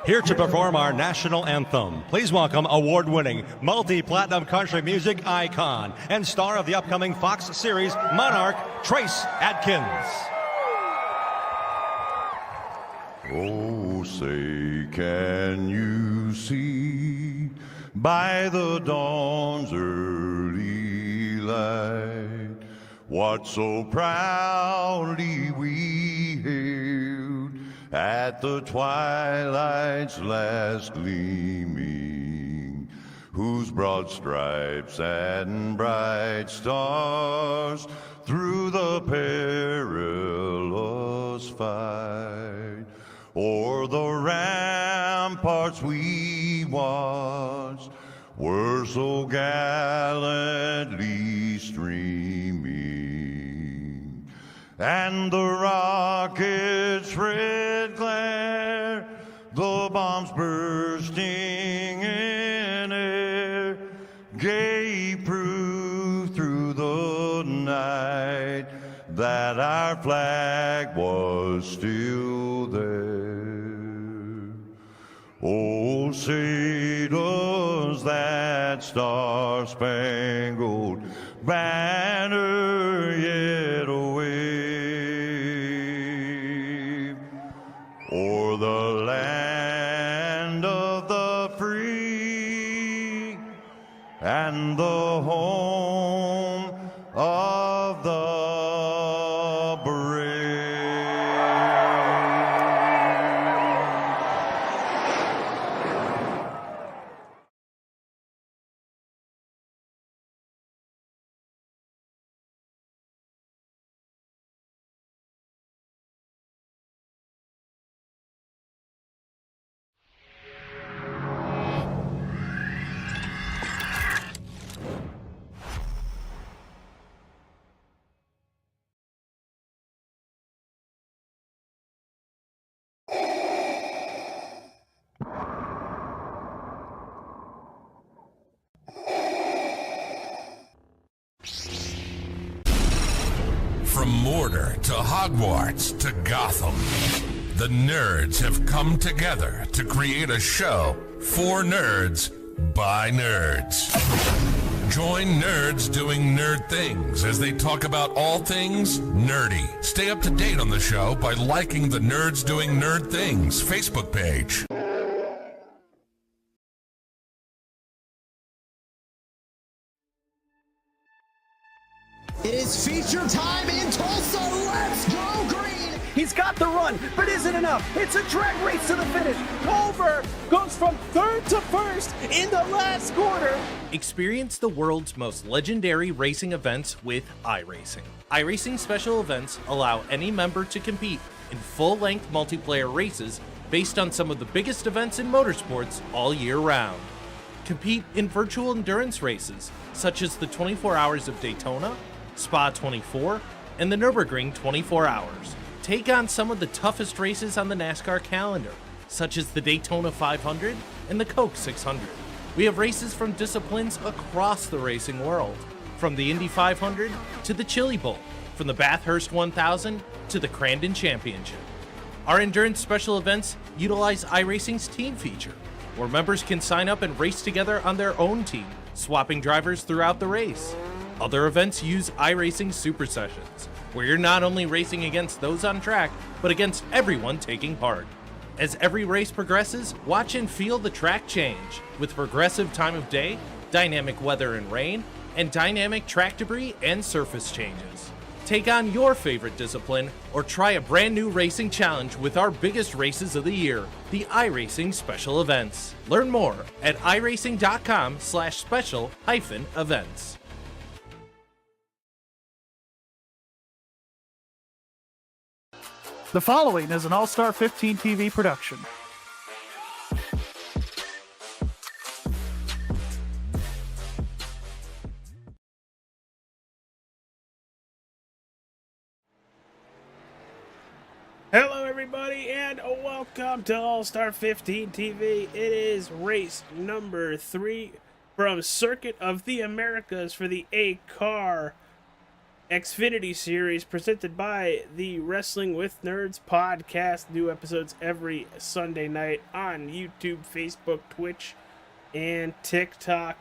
Here to perform our national anthem, please welcome award-winning, multi-platinum country music icon and star of the upcoming Fox series Monarch, Trace Adkins. Oh, say, can you see by the dawn's early light what so proudly we hailed at the twilight's last gleaming, whose broad stripes and bright stars through the perilous fight o'er the ramparts we watched were so gallantly streaming, and the rocket's red glare, the bombs bursting in air, gave proof through the night that our flag was still there. Oh, say does that star-spangled banner yet wave o'er the land of the free and the home of the brave. From Mordor to Hogwarts to Gotham, the nerds have come together to create a show for nerds by nerds. Join nerds doing nerd things as they talk about all things nerdy. Stay up to date on the show by liking the Nerds Doing Nerd Things Facebook page. It is feature time in Tulsa. Let's go green. He's got the run, but isn't enough. It's a drag race to the finish. Culver goes from third to first in the last quarter. Experience the world's most legendary racing events with iRacing. iRacing special events allow any member to compete in full-length multiplayer races based on some of the biggest events in motorsports all year round. Compete in virtual endurance races such as the 24 Hours of Daytona, Spa 24, and the Nürburgring 24 Hours. Take on some of the toughest races on the NASCAR calendar, such as the Daytona 500 and the Coke 600. We have races from disciplines across the racing world, from the Indy 500 to the Chili Bowl, from the Bathurst 1000 to the Crandon Championship. Our endurance special events utilize iRacing's team feature, where members can sign up and race together on their own team, swapping drivers throughout the race. Other events use iRacing Super Sessions, where you're not only racing against those on track, but against everyone taking part. As every race progresses, watch and feel the track change, with progressive time of day, dynamic weather and rain, and dynamic track debris and surface changes. Take on your favorite discipline, or try a brand new racing challenge with our biggest races of the year, the iRacing Special Events. Learn more at iracing.com/special-events. The following is an All-Star 15 TV production. Hello everybody and welcome to All-Star 15 TV. It is race number 3 from Circuit of the Americas for the ACAR Xfinity series presented by the Wrestling with Nerds podcast. New episodes every Sunday night on YouTube, Facebook, Twitch, and TikTok.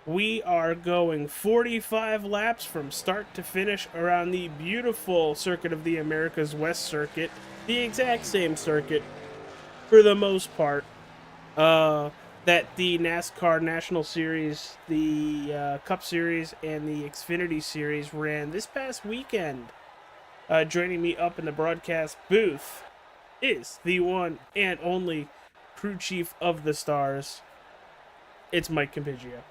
We are going 45 laps from start to finish around the beautiful Circuit of the Americas West Circuit, the exact same circuit for the most part that the NASCAR National Series, the Cup Series, and the Xfinity Series ran this past weekend. Joining me up in the broadcast booth is the one and only crew chief of the Stars. It's Mike Campigio.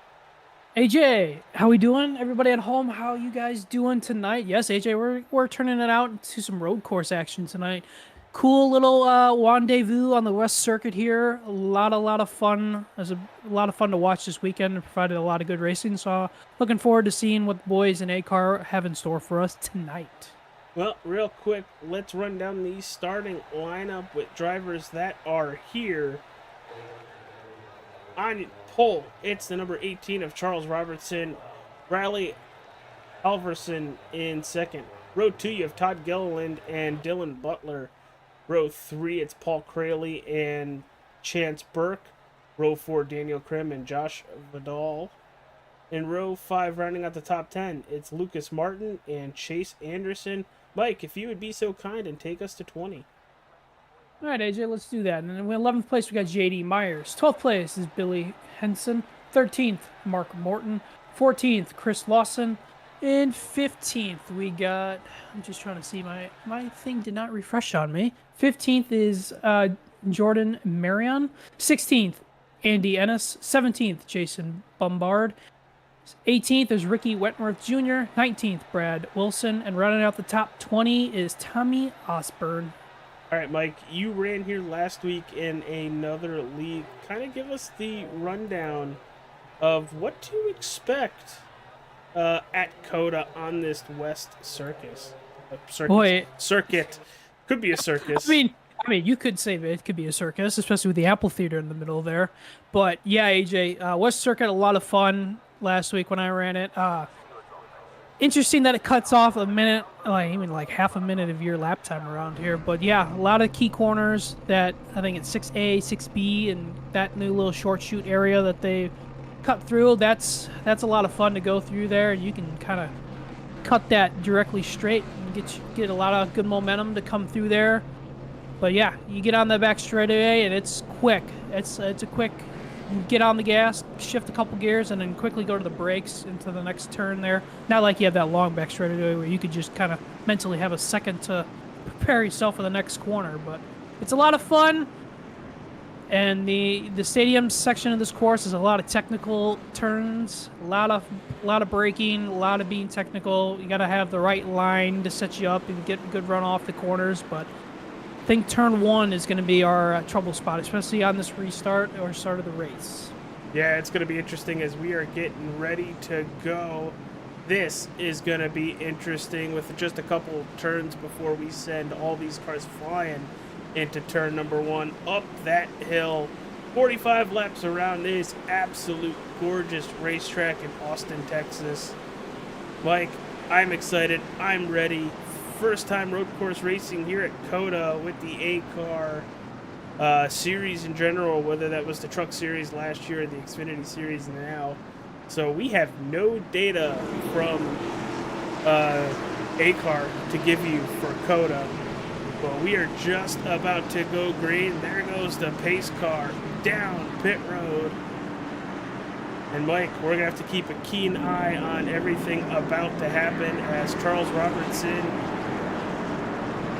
AJ, how we doing? Everybody at home, how you guys doing tonight? Yes, AJ, we're turning it out to some road course action tonight. Cool little rendezvous on the West Circuit here. A lot of fun. It was a lot of fun to watch this weekend. It provided a lot of good racing. So looking forward to seeing what the boys in ACAR have in store for us tonight. Well, real quick, let's run down the starting lineup with drivers that are here. On pole, it's the number 18 of Charles Robertson, Riley Alverson in second. Row 2, you have Todd Gilliland and Dylan Butler. Row 3, it's Paul Crayley and Chance Burke. Row 4, Daniel Krim and Josh Vidal. In row 5, rounding out the top 10, it's Lucas Martin and Chase Anderson. Mike, if you would be so kind and take us to 20. All right, AJ, let's do that. And then in 11th place, we got J.D. Myers. 12th place is Billy Henson. 13th, Mark Morton. 14th, Chris Lawson. In 15th, we got, I'm just trying to see, my thing did not refresh on me. 15th is Jordan Marion. 16th, Andy Ennis. 17th, Jason Bombard. 18th is Ricky Wentworth Jr. 19th, Brad Wilson. And running out the top 20 is Tommy Osborne. All right, Mike, you ran here last week in another league. Kind of give us the rundown of what to expect at COTA on this West Circuit. Could be a circus. I mean, you could say it could be a circus, especially with the Apple Theater in the middle there. But yeah, AJ, West Circuit, a lot of fun last week when I ran it. Interesting that it cuts off a minute, even like half a minute of your lap time around here. But yeah, a lot of key corners that I think it's 6A, 6B, and that new little short shoot area that they cut through. That's a lot of fun to go through there. You can kind of cut that directly straight and get a lot of good momentum to come through there. But yeah, you get on the back straightaway and it's quick. It's a quick. Get on the gas, shift a couple gears, and then quickly go to the brakes into the next turn there. Not like you have that long back straightaway where you could just kind of mentally have a second to prepare yourself for the next corner. But it's a lot of fun. And the stadium section of this course is a lot of technical turns, a lot of braking, a lot of being technical. You got to have the right line to set you up and get a good run off the corners. But I think turn 1 is going to be our trouble spot, especially on this restart or start of the race. Yeah, it's going to be interesting as we are getting ready to go. This is going to be interesting with just a couple turns before we send all these cars flying into turn number 1 up that hill. 45 laps around this absolute gorgeous racetrack in Austin, Texas. Mike, I'm excited. I'm ready. First time road course racing here at COTA with the ACAR series in general, whether that was the truck series last year or the Xfinity series now. So we have no data from ACAR to give you for COTA. But we are just about to go green. There goes the pace car down pit road. And Mike, we're going to have to keep a keen eye on everything about to happen as Charles Robertson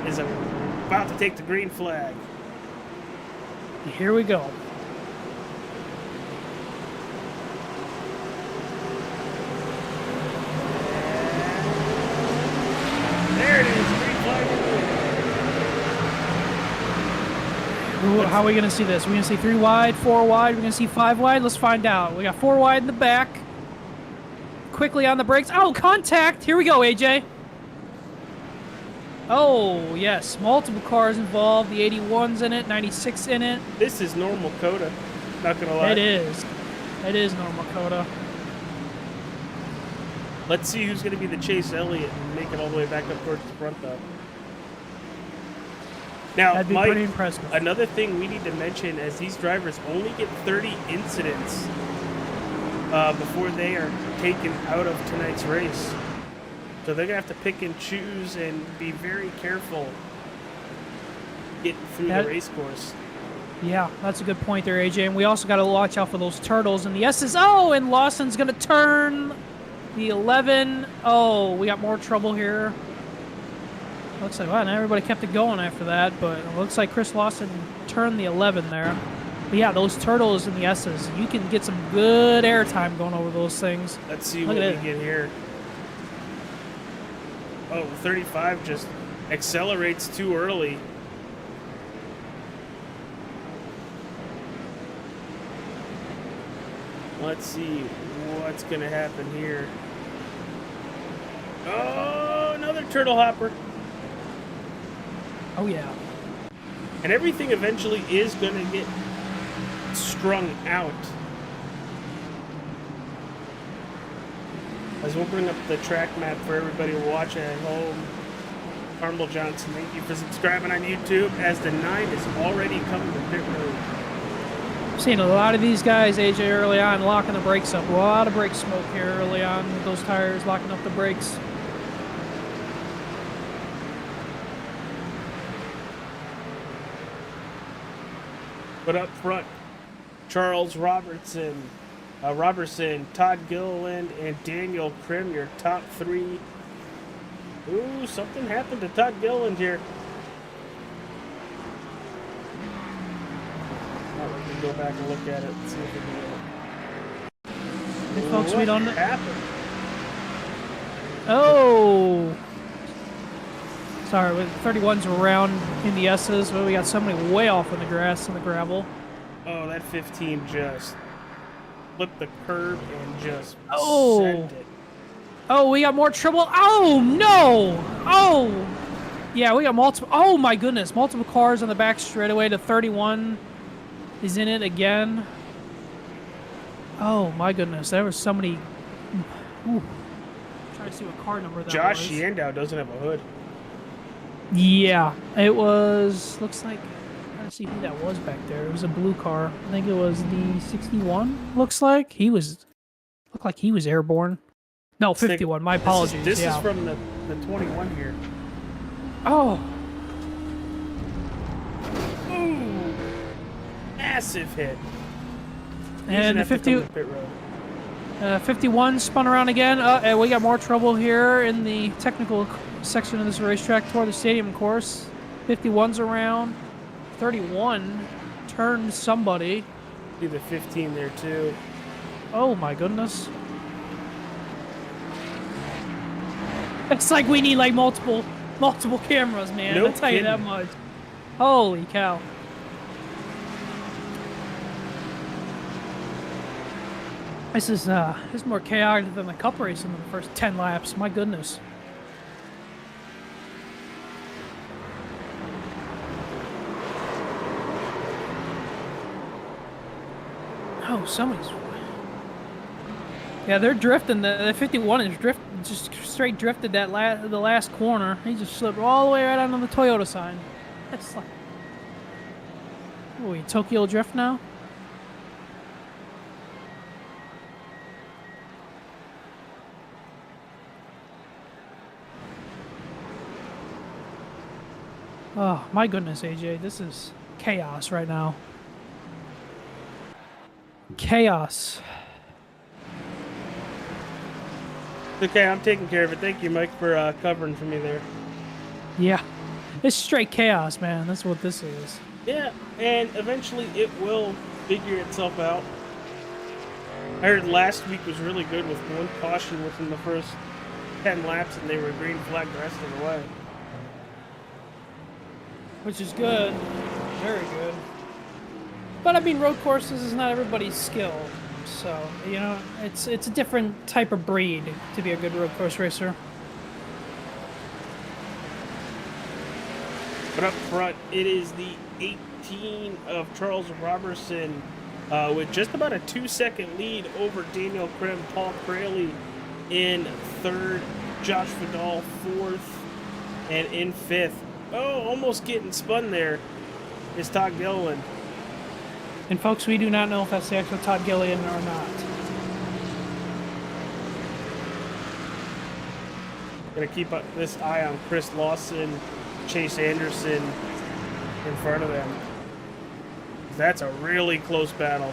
is about to take the green flag. Here we go. There it is, green flag. How are we going to see this? We're going to see 3 wide, 4 wide. We're going to see 5 wide. Let's find out. We got 4 wide in the back. Quickly on the brakes. Oh, contact. Here we go, AJ. Oh, yes. Multiple cars involved. The 81's in it, 96 in it. This is normal COTA. Not going to lie. It is. It is normal COTA. Let's see who's going to be the Chase Elliott and make it all the way back up towards the front, though. Now, That'd be Mike, pretty impressive. another thing we need to mention is these drivers only get 30 incidents before they are taken out of tonight's race. So they're going to have to pick and choose and be very careful getting through the race course. Yeah, that's a good point there, AJ. And we also got to watch out for those turtles and the S's. Oh, and Lawson's going to turn the 11. Oh, we got more trouble here. Looks like, wow, everybody kept it going after that, but it looks like Chris Lawson turned the 11 there. But yeah, those turtles and the S's, you can get some good airtime going over those things. Let's see what we get here. Oh, 35 just accelerates too early. Let's see what's going to happen here. Oh, another turtle hopper. Oh, yeah. And everything eventually is going to get strung out. As we'll bring up the track map for everybody watching at home. Carmel Johnson, thank you for subscribing on YouTube, as the 9 is already coming to pit road. Seeing a lot of these guys, AJ, early on, locking the brakes up. A lot of brake smoke here early on with those tires, locking up the brakes. But up front, Charles Robertson, Todd Gilliland, and Daniel Krim, your top 3. Ooh, something happened to Todd Gilliland here. We can go back and look at it and see if we can. Hey, folks, we don't know. Happened? Oh! Sorry, with 31's around in the S's, but we got somebody way off in the grass and the gravel. Oh, that 15 just flipped the curb and just sent it. Oh, we got more trouble. Oh, no! Oh! Yeah, we got multiple. Oh, my goodness. Multiple cars on the back straightaway to 31 is in it again. Oh, my goodness. There was somebody. Ooh. Trying to see what car number that was. Josh Yandow doesn't have a hood. Yeah, it was. Looks like. Trying to see who that was back there. It was a blue car. I think it was the 61. Looks like he was. Looked like he was airborne. No, 51. My apologies. This is from the 21 here. Oh. Ooh. Massive hit. And the 51 spun around again. And we got more trouble here in the technical section of this racetrack toward the stadium course. 51's around. 31 turned somebody. See the 15 there too. Oh my goodness. It's like we need like multiple cameras, man. No I'll tell you that much. Holy cow. This is more chaotic than the cup race in the first 10 laps. My goodness. Oh, somebody's. Yeah, they're drifting. The 51 is just straight drifted the last corner. He just slipped all the way right onto the Toyota sign. That's like. Are we Tokyo Drift now? Oh, my goodness, AJ. This is chaos right now. Chaos. Okay, I'm taking care of it. Thank you, Mike, for covering for me there. Yeah. It's straight chaos, man. That's what this is. Yeah, and eventually it will figure itself out. I heard last week was really good with one caution within the first 10 laps, and they were green flag the rest of the way. Which is good. Very good. But I mean, road courses is not everybody's skill. So, you know, it's a different type of breed to be a good road course racer. But up front, it is the 18 of Charles Robertson with just about a 2-second lead over Daniel Krim, Paul Crayley, in third, Josh Vidal fourth, and in fifth, oh, almost getting spun there, is Todd Gilliland. And folks, we do not know if that's the actual Todd Gilliland or not. Gonna keep this eye on Chris Lawson, Chase Anderson in front of them. That's a really close battle.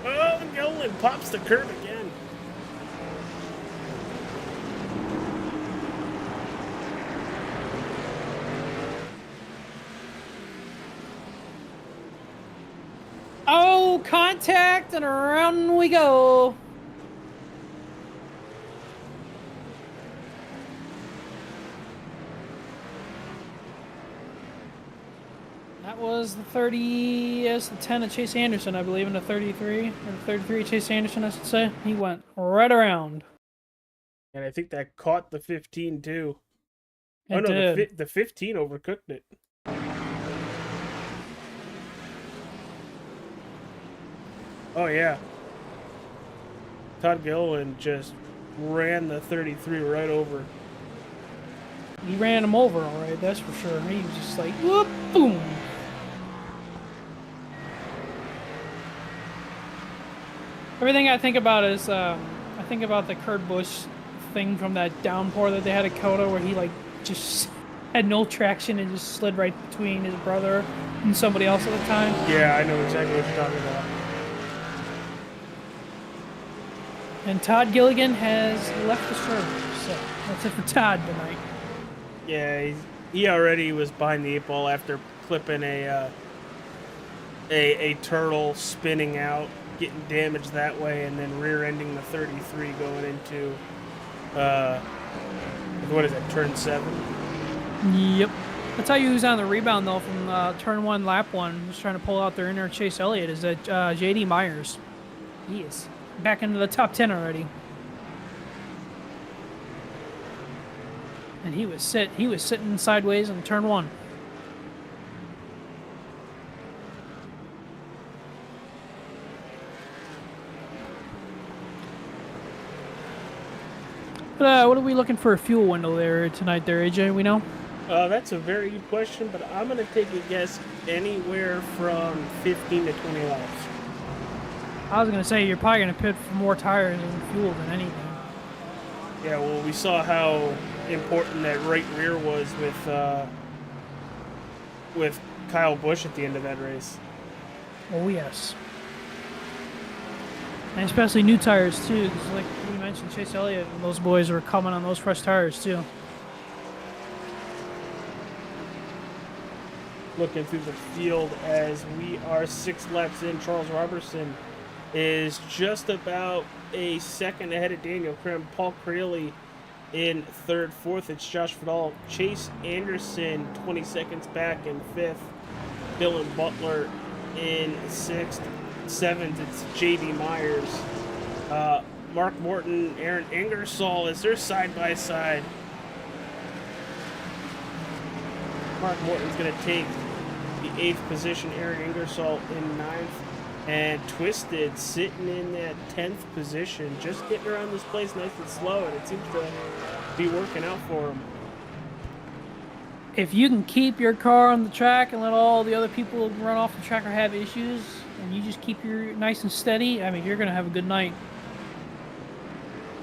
Oh, Gilliland pops the curb again. Oh, contact, and around we go. That was the 30, yes, the 10 of Chase Anderson, I believe, and the 33, or the 33 of Chase Anderson, I should say. He went right around. And I think that caught the 15 too. It oh no, did. the 15 overcooked it. Oh yeah. Todd Gilliland just ran the 33 right over. He ran him over, all right, that's for sure. He was just like, whoop, boom. Everything I think about is, I think about the Kurt Busch thing from that downpour that they had at COTA, where he like just had no traction and just slid right between his brother and somebody else at the time. Yeah, I know exactly what you're talking about. And Todd Gilliland has left the show, so that's it for Todd tonight. Yeah, he already was behind the 8 ball after clipping a turtle, spinning out, getting damaged that way, and then rear-ending the 33 going into what is that, turn 7? Yep. That's how you was on the rebound though from turn 1, lap 1, just trying to pull out their inner Chase Elliott, is that JD Myers. He is back into the top 10 already. And he was sitting sideways in turn 1. But what are we looking for a fuel window there tonight there, AJ? We know? That's a very good question, but I'm going to take a guess anywhere from 15 to 20 laps. I was going to say, you're probably going to pit for more tires and fuel than anything. Yeah, well, we saw how important that right rear was with Kyle Busch at the end of that race. Oh, yes. And especially new tires, too, because like you mentioned, Chase Elliott and those boys were coming on those fresh tires, too. Looking through the field as we are 6 laps in, Charles Robertson is just about a second ahead of Daniel Krim. Paul Creeley in third, fourth, it's Josh Vidal. Chase Anderson 20 seconds back in fifth. Dylan Butler in sixth. Seventh, it's J.D. Myers. Mark Morton, Aaron Ingersoll as they're side by side. Mark Morton's going to take the 8th position. Aaron Ingersoll in 9th. And Twisted sitting in that 10th position, just getting around this place nice and slow, and it seems to be working out for him. If you can keep your car on the track and let all the other people run off the track or have issues, and you just keep your nice and steady, I mean, you're going to have a good night.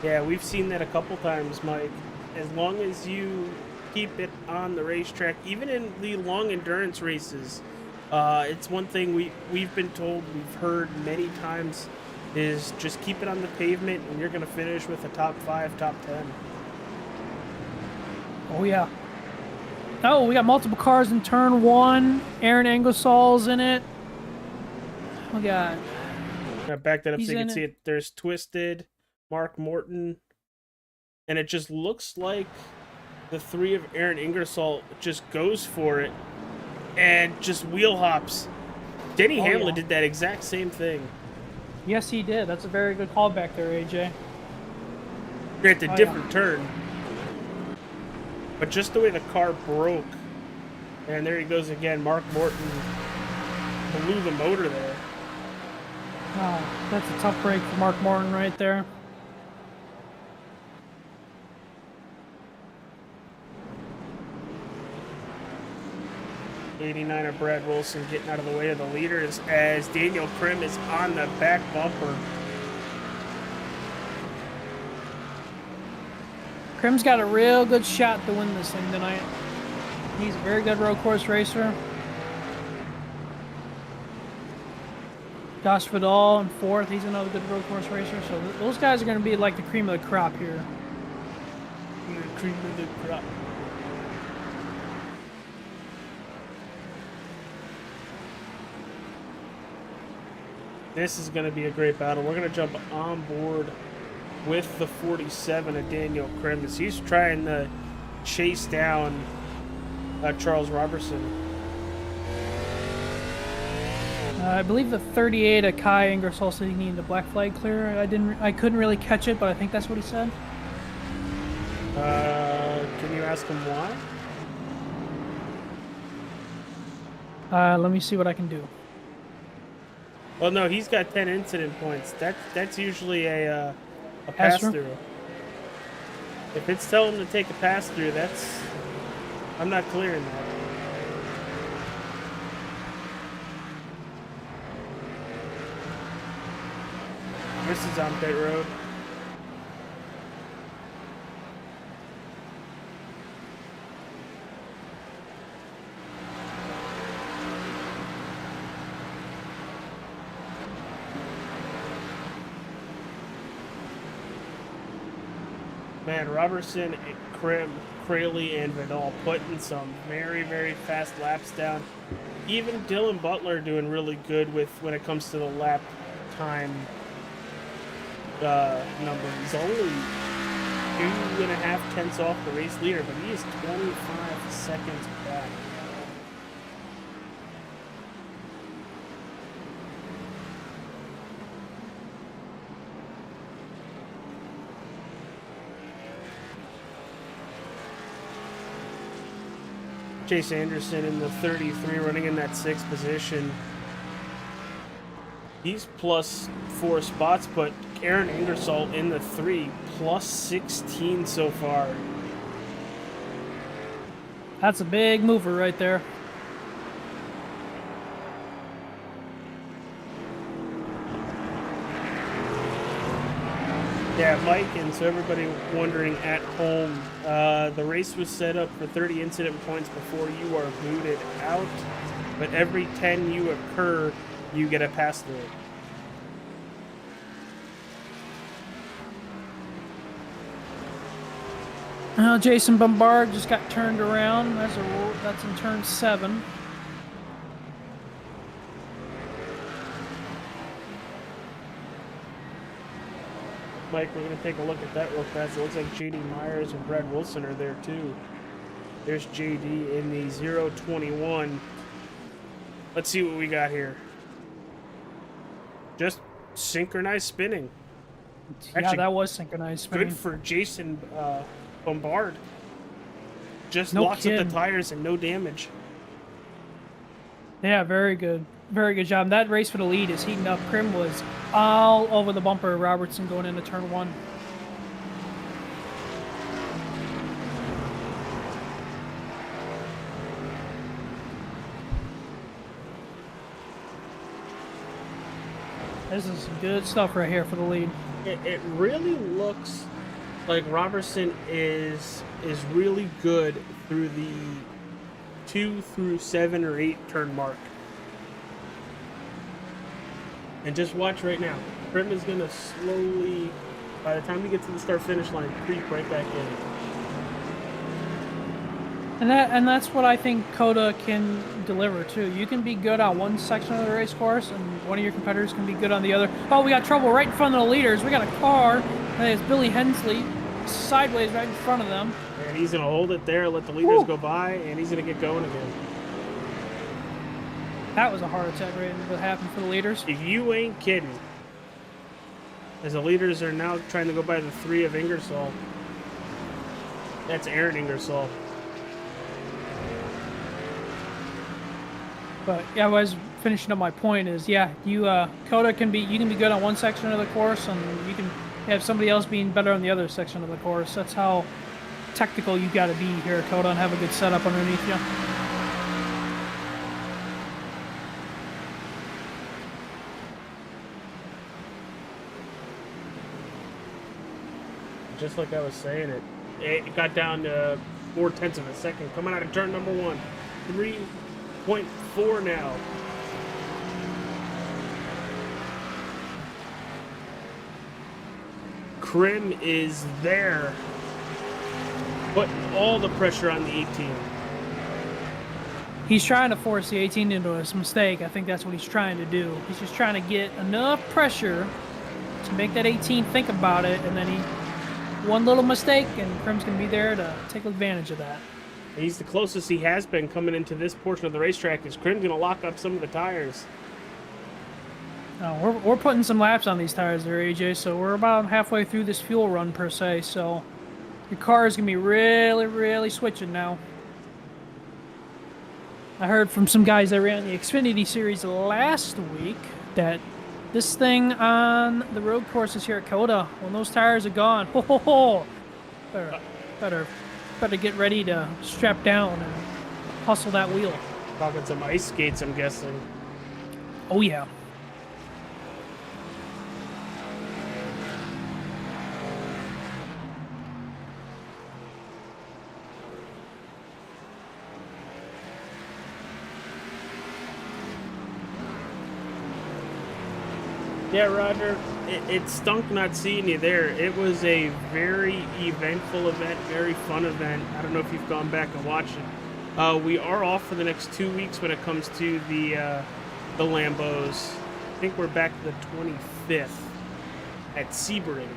Yeah, we've seen that a couple times, Mike. As long as you keep it on the racetrack, even in the long endurance races, it's one thing we've been told, we've heard many times, is just keep it on the pavement and you're going to finish with a top 5, top 10. Oh, yeah. Oh, we got multiple cars in turn 1. Aaron Ingersoll's in it. We got... Back that up so you can in see it. There's Twisted, Mark Morton, and it just looks like the 3 of Aaron Ingersoll just goes for it and just wheel hops. Denny Hamlin yeah. did that exact same thing. Yes, he did. That's a very good call back there, AJ. Granted, different turn. But just the way the car broke. And there he goes again. Mark Morton blew the motor there. Oh, that's a tough break for Mark Morton right there. 89er Brad Wilson getting out of the way of the leaders as Daniel Krim is on the back bumper. Krim's got a real good shot to win this thing tonight. He's a very good road course racer. Josh Vidal in fourth. He's another good road course racer. So those guys are going to be like the cream of the crop here. The cream of the crop. This is going to be a great battle. We're going to jump on board with the 47 of Daniel Krim as he's trying to chase down Charles Robertson. I believe the 38 of Kai Ingersoll said he needed a black flag clear. I couldn't really catch it, but I think that's what he said. Can you ask him why? Let me see what I can do. Well, no, he's got 10 incident points. That's usually a pass through. If it's telling him to take a pass through, I'm not clearing that. This is on pit road. Man, Robertson, Krim, Crayley, and Vidal putting some very, very fast laps down. Even Dylan Butler doing really good when it comes to the lap time number. He's only 2.5 tenths off the race leader, but he is 25 seconds back. Chase Anderson in the 33 running in that 6th position. He's plus 4 spots, but Aaron Ingersoll in the 3 plus 16 so far. That's a big mover right there. Yeah, Mike, and so everybody wondering at home, the race was set up for 30 incident points before you are booted out, but every 10 you occur, you get a pass through. Jason Bombard just got turned around. That's in turn 7. Mike, we're going to take a look at that real fast. It looks like J.D. Myers and Brad Wilson are there too. There's J.D. in the 021. Let's see what we got here. Just synchronized spinning. Actually, that was synchronized spinning. Good for Jason Bombard. Just No locks up kid. the tires and no damage. Yeah, very good. Very good job. That race for the lead is heating up. Krim was all over the bumper of Robertson going into turn 1. This is some good stuff right here for the lead. It really looks like Robertson is really good through the 2 through 7 or 8 turn mark. And just watch right now. Krim is going to slowly, by the time we get to the start-finish line, creep right back in. And that's what I think COTA can deliver too. You can be good on one section of the race course, and one of your competitors can be good on the other. Oh, we got trouble right in front of the leaders. We got a car. And it's Billy Hensley sideways right in front of them. And he's going to hold it there, let the leaders go by, and he's going to get going again. That was a heart attack right what happened for the leaders. If you ain't kidding. As the leaders are now trying to go by the 3 of Ingersoll. That's Aaron Ingersoll. But yeah, I was finishing up my point is, yeah, COTA can be good on one section of the course, and you can have somebody else being better on the other section of the course. That's how technical you got to be here at COTA and have a good setup underneath you. just like I was saying it. It got down to 0.4 of a second coming out of turn number 1. 3.4 now. Krim is there, putting all the pressure on the 18. He's trying to force the 18 into a mistake. I think that's what he's trying to do. He's just trying to get enough pressure to make that 18 think about it, and then one little mistake, and Krim's going to be there to take advantage of that. He's the closest he has been coming into this portion of the racetrack. Is Krim's going to lock up some of the tires? We're putting some laps on these tires there, AJ, so we're about halfway through this fuel run, per se, so your car is going to be really, really switching now. I heard from some guys that ran the Xfinity series last week that this thing on the road courses here at COTA, when those tires are gone, better get ready to strap down and hustle that wheel. Talking some ice skates, I'm guessing. Oh, yeah. Yeah, Roger, it stunk not seeing you there. It was a very eventful event, very fun event. I don't know if you've gone back and watched it. We are off for the next 2 weeks when it comes to the Lambos. I think we're back to the 25th at Sebring,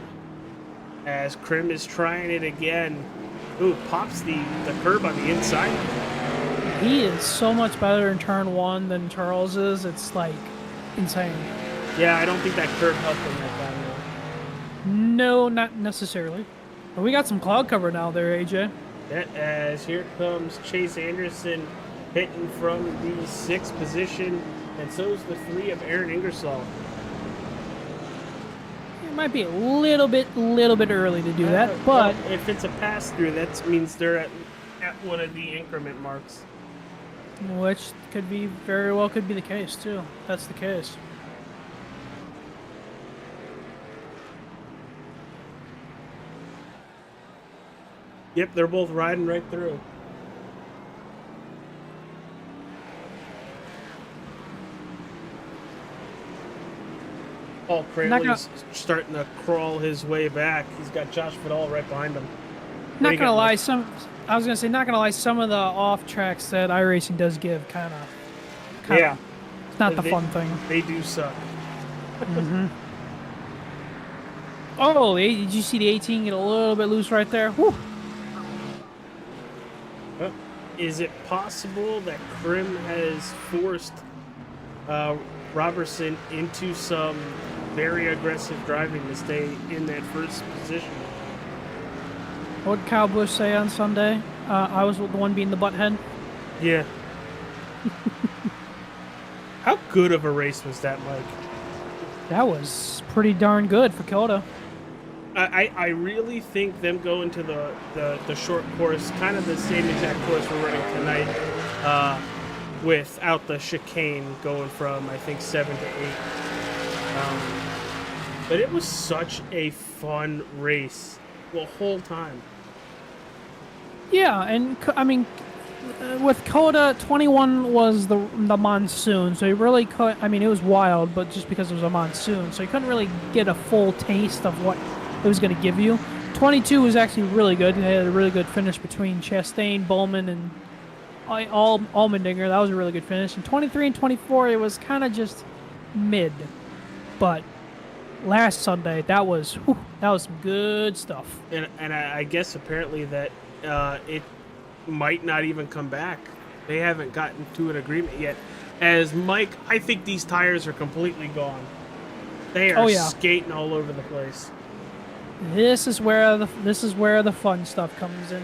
as Krim is trying it again. Ooh, pops the curb on the inside. He is so much better in turn 1 than Charles is. It's like insane. Yeah, I don't think that curve helped him that time, though. No, not necessarily. But we got some cloud cover now there, AJ. As here comes Chase Anderson hitting from the 6th position, and so is the 3 of Aaron Ingersoll. It might be a little bit early to do that, but well, if it's a pass through, that means they're at one of the increment marks. Which could be very well could be the case too. That's the case. Yep, they're both riding right through. Paul Cranley's starting to crawl his way back. He's got Josh Fadal right behind him. Not gonna lie, I was gonna say, not gonna lie, some of the off tracks that iRacing does give kind of yeah, it's not the fun thing. They do suck. Mm-hmm. Oh, did you see the 18 get a little bit loose right there? Whew. Is it possible that Krim has forced Robertson into some very aggressive driving to stay in that first position? What did Kyle Busch say on Sunday? I was the one being the butthead. Yeah. How good of a race was that, Mike? That was pretty darn good for COTA. I really think them going to the short course, kind of the same exact course we're running tonight, without the chicane going from, I think, 7 to 8. But it was such a fun race the whole time. Yeah, and I mean, with COTA, 21 was the monsoon, so you really could. I mean, it was wild, but just because it was a monsoon, so you couldn't really get a full taste of what it was going to give you. 22 was actually really good. It had a really good finish between Chastain, Bowman, and Allmendinger. That was a really good finish. And 23 and 24, it was kind of just mid. But last Sunday, that was some good stuff. And I guess apparently that it might not even come back. They haven't gotten to an agreement yet. As Mike, I think these tires are completely gone. They are skating all over the place. This is where the fun stuff comes in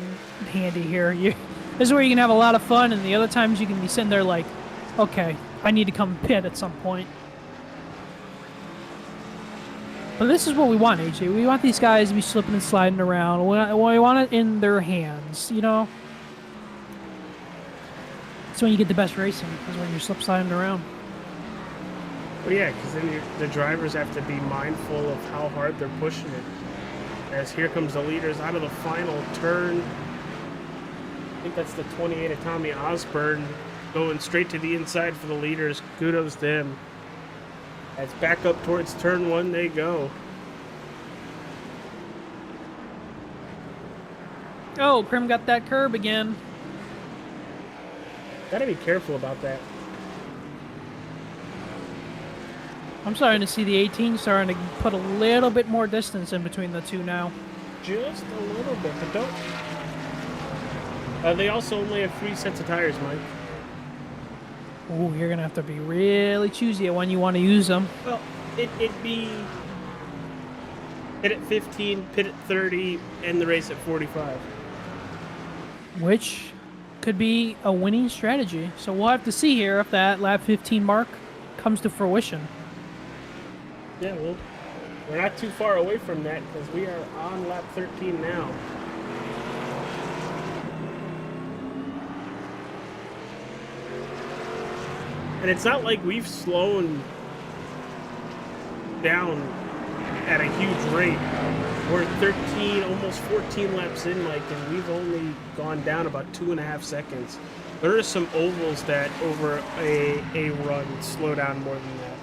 handy here. This is where you can have a lot of fun, and the other times you can be sitting there like, okay, I need to come pit at some point. But this is what we want, AJ. We want these guys to be slipping and sliding around. We want it in their hands, you know? That's when you get the best racing, is when you're slip sliding around. Well, yeah, because then the drivers have to be mindful of how hard they're pushing it. As here comes the leaders out of the final turn. I think that's the 28 of Tommy Osborne going straight to the inside for the leaders. Kudos to him. As back up towards turn 1 they go. Oh, Krim got that curb again. Gotta be careful about that. I'm starting to see the 18 starting to put a little bit more distance in between the two now. Just a little bit, but don't. They also only have 3 sets of tires, Mike. Ooh, you're gonna have to be really choosy at when you want to use them. Well, it'd be pit at 15, pit at 30, and the race at 45. Which could be a winning strategy. So we'll have to see here if that lap 15 mark comes to fruition. Yeah, well, we're not too far away from that because we are on lap 13 now. And it's not like we've slowed down at a huge rate. We're 13, almost 14 laps in, Mike, and we've only gone down about 2.5 seconds. There are some ovals that over a run slow down more than that.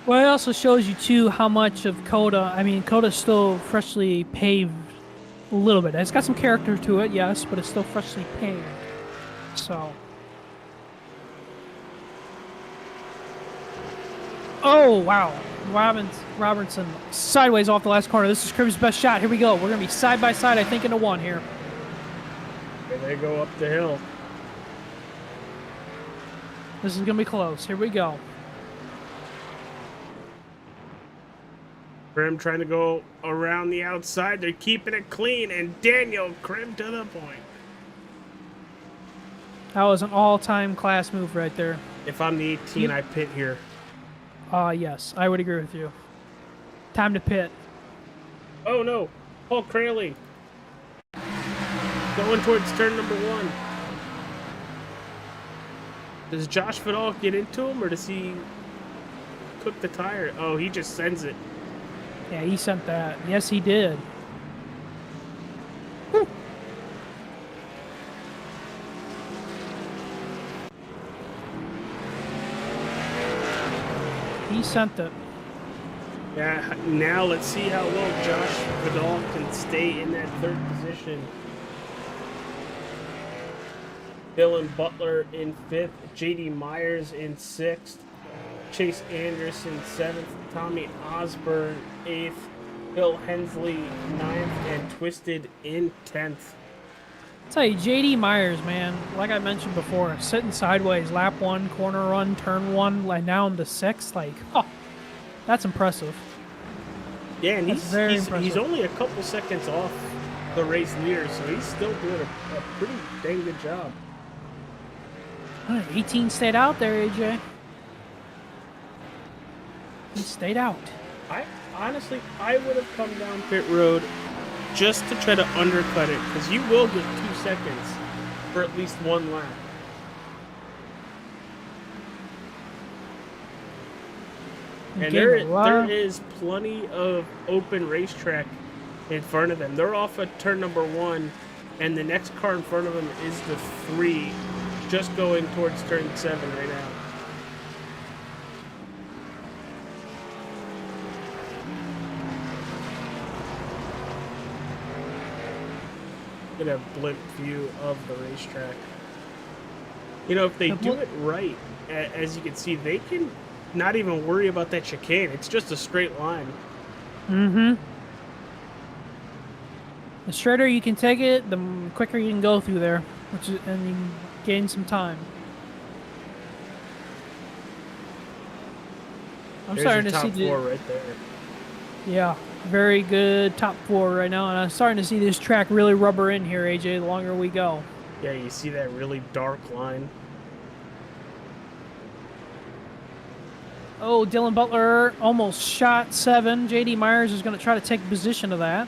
Well, it also shows you, too, how much of COTA... I mean, COTA's still freshly paved a little bit. It's got some character to it, yes, but it's still freshly paved. So... Oh, wow. Robertson sideways off the last corner. This is Krim's best shot. Here we go. We're going to be side by side, I think, into one here. Here they go up the hill. This is going to be close. Here we go. Krim trying to go around the outside. They're keeping it clean, and Daniel Krim to the point. That was an all-time class move right there. If I'm the 18, I pit here. Yes, I would agree with you. Time to pit. Oh, no. Paul Craley. Going towards turn number 1. Does Josh Vidal get into him, or does he cook the tire? Oh, he just sends it. Yeah, he sent that. Yes, he did. Whew. He sent it. Yeah, now let's see how well Josh Vidal can stay in that 3rd position. Dylan Butler in 5th, JD Myers in 6th, Chase Anderson 7th, Tommy Osborne 8th, Bill Hensley 9th, and Twisted in 10th. I'll tell you, JD Myers, man, like I mentioned before, sitting sideways, lap 1, corner run, turn 1, like now into 6th, like, oh, that's impressive. Yeah, and he's only a couple seconds off the race leader, so he's still doing a pretty dang good job. 18 stayed out there, AJ. He stayed out. Honestly, I would have come down pit road just to try to undercut it, because you will get 2 seconds for at least 1 lap. And there is plenty of open racetrack in front of them. They're off at turn number 1, and the next car in front of them is the 3, just going towards turn 7 right now. Get a blimp view of the racetrack. You know, if they do it right, as you can see, they can not even worry about that chicane. It's just a straight line. Mm-hmm. The straighter you can take it, the quicker you can go through there, and you can gain some time. I'm starting to see top 4 right there. Yeah, very good top 4 right now, and I'm starting to see this track really rubber in here, AJ, the longer we go. Yeah, you see that really dark line. Oh, Dylan Butler almost shot 7. JD Myers is going to try to take position of that.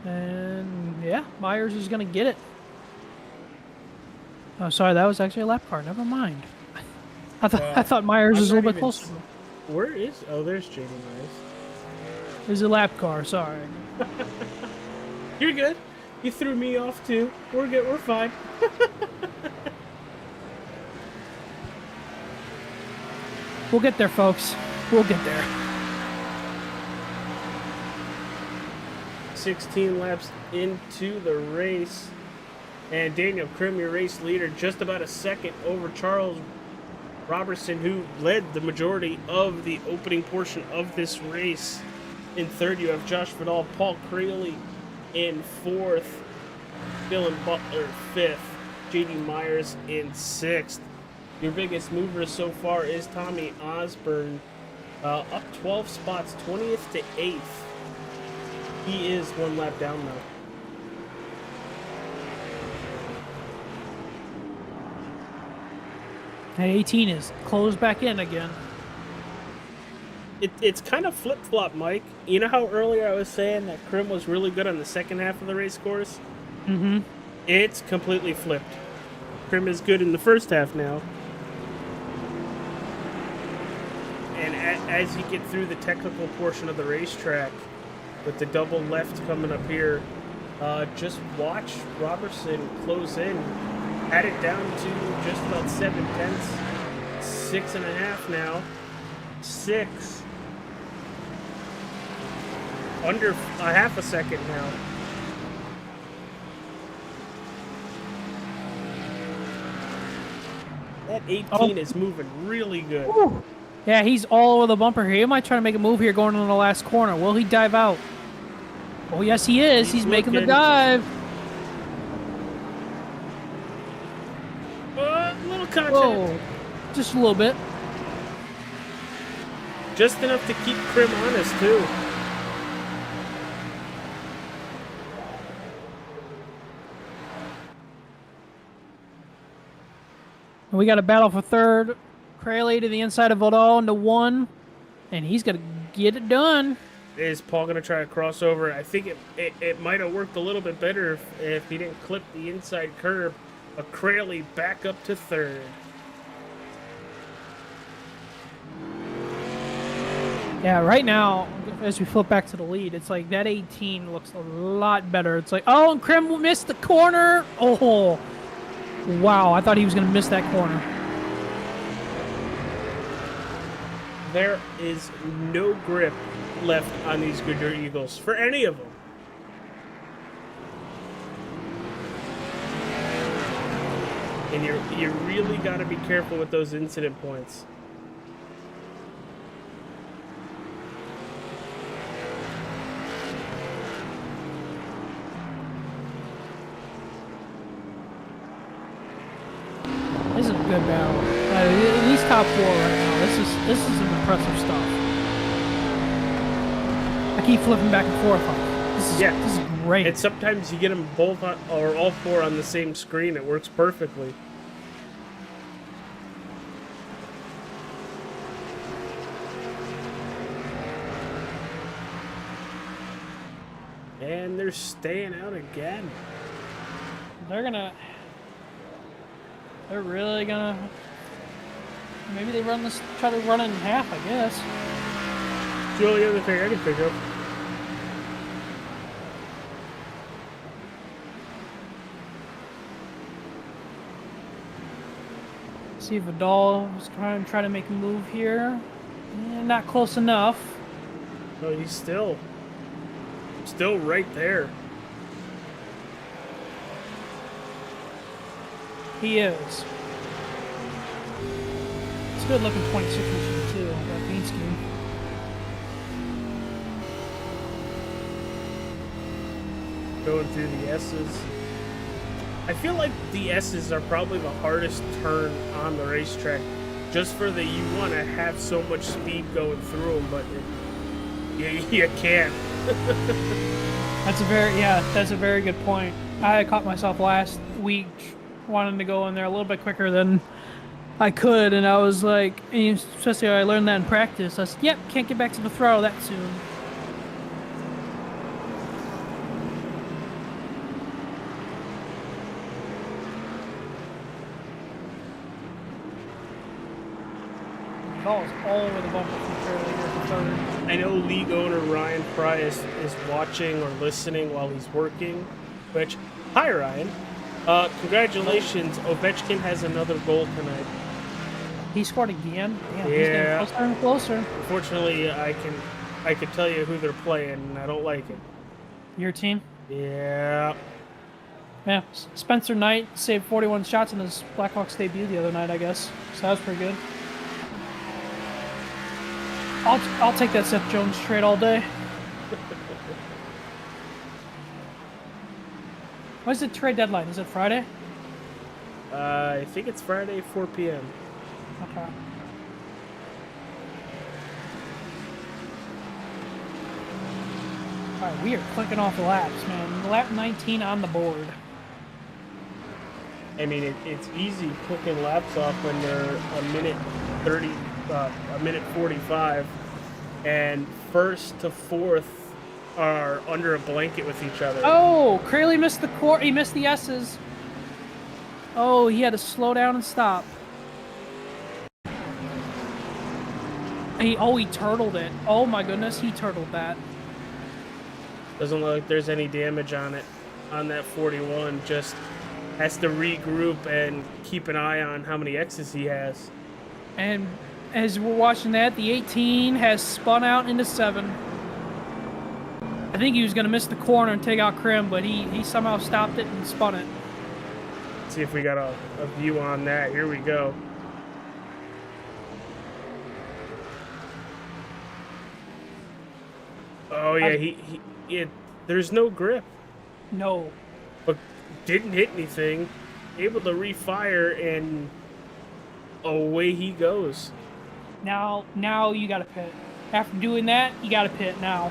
And, yeah, Myers is going to get it. Oh, sorry, that was actually a lap car. Never mind. I thought Myers I'm was a not little bit even closer. Where is? Oh, there's JD Myers. There's a lap car. Sorry. You're good. You threw me off too. We're good. We're fine. We'll get there, folks. We'll get there. 16 laps into the race. And Daniel Krim, your race leader, just about a second over Charles Robertson, who led the majority of the opening portion of this race. In third, you have Josh Vidal, Paul Crayley in fourth, Dylan Butler fifth, JD Myers in sixth. Your biggest mover so far is Tommy Osborne, up 12 spots, 20th to 8th. He is one lap down though. And 18 is closed back in again. It's kind of flip-flop, Mike. You know how earlier I was saying that Krim was really good on the second half of the race course? Mm-hmm. It's completely flipped. Krim is good in the first half now. And as you get through the technical portion of the racetrack, with the double left coming up here, just watch Robertson close in. Had it down to just about 7/10, 6.5 now. 6. Under a half a second now. That 18 is moving really good. Woo. Yeah, he's all over the bumper here. He might try to make a move here going into the last corner. Will he dive out? Oh, yes, he is. He's making the dive. A little contact. Whoa. Just a little bit. Just enough to keep Krim honest, too. We got a battle for third. Crayley to the inside of Vidal into 1. And he's going to get it done. Is Paul going to try a crossover? I think it might have worked a little bit better if he didn't clip the inside curb. A Crayley back up to third. Yeah, right now, as we flip back to the lead, it's like that 18 looks a lot better. It's like, oh, and Krim missed the corner. Oh, wow. I thought he was going to miss that corner. There is no grip left on these Goodyear Eagles for any of them. And you really got to be careful with those incident points. This is a good battle. At least top 4 right now. This is some impressive stuff. I keep flipping back and forth on it. This is great. And sometimes you get them both on, or all 4 on the same screen. It works perfectly. And they're staying out again. They're really gonna. Maybe they try to run it in half, I guess. It's the only other thing I can think of. See if Vidal is trying to make a move here. Not close enough. No, he's still right there. He is. It's a good looking 26 machine too, that paint scheme. Going through the S's. I feel like the S's are probably the hardest turn on the racetrack. Just for the, you want to have so much speed going through them, but you can't. That's a very good point. I caught myself last week wanting to go in there a little bit quicker than I could, and I was like, especially I learned that in practice. I said, "Yep, can't get back to the throttle that soon." Vidal is all over the bumper from Curly here for third. I know league owner Ryan Fry is watching or listening while he's working, which, hi Ryan. Congratulations, Ovechkin has another goal tonight. He scored again? Damn, Yeah. he's getting closer and closer. Unfortunately, I can tell you who they're playing, and I don't like it. Your team? Yeah. Yeah, Spencer Knight saved 41 shots in his Blackhawks debut the other night, I guess. So that was pretty good. I'll take that Seth Jones trade all day. When's the trade deadline? Is it Friday? I think it's Friday, 4 p.m. Okay. Alright, we are clicking off the laps, man. Lap 19 on the board. I mean, it's easy clicking laps off when they're a minute 30, a minute 45, and first to fourth are under a blanket with each other. Oh, Crayley missed the he missed the S's. Oh, he had to slow down and stop. He turtled it. Oh my goodness, he turtled that. Doesn't look like there's any damage on it, on that 41. Just has to regroup and keep an eye on how many X's he has. And as we're watching that, the 18 has spun out into 7. I think he was going to miss the corner and take out Krim, but he somehow stopped it and spun it. Let's see if we got a view on that. Here we go. Oh yeah, there's no grip. No. But didn't hit anything. Able to refire, and away he goes. Now you got to pit. After doing that, you got to pit now.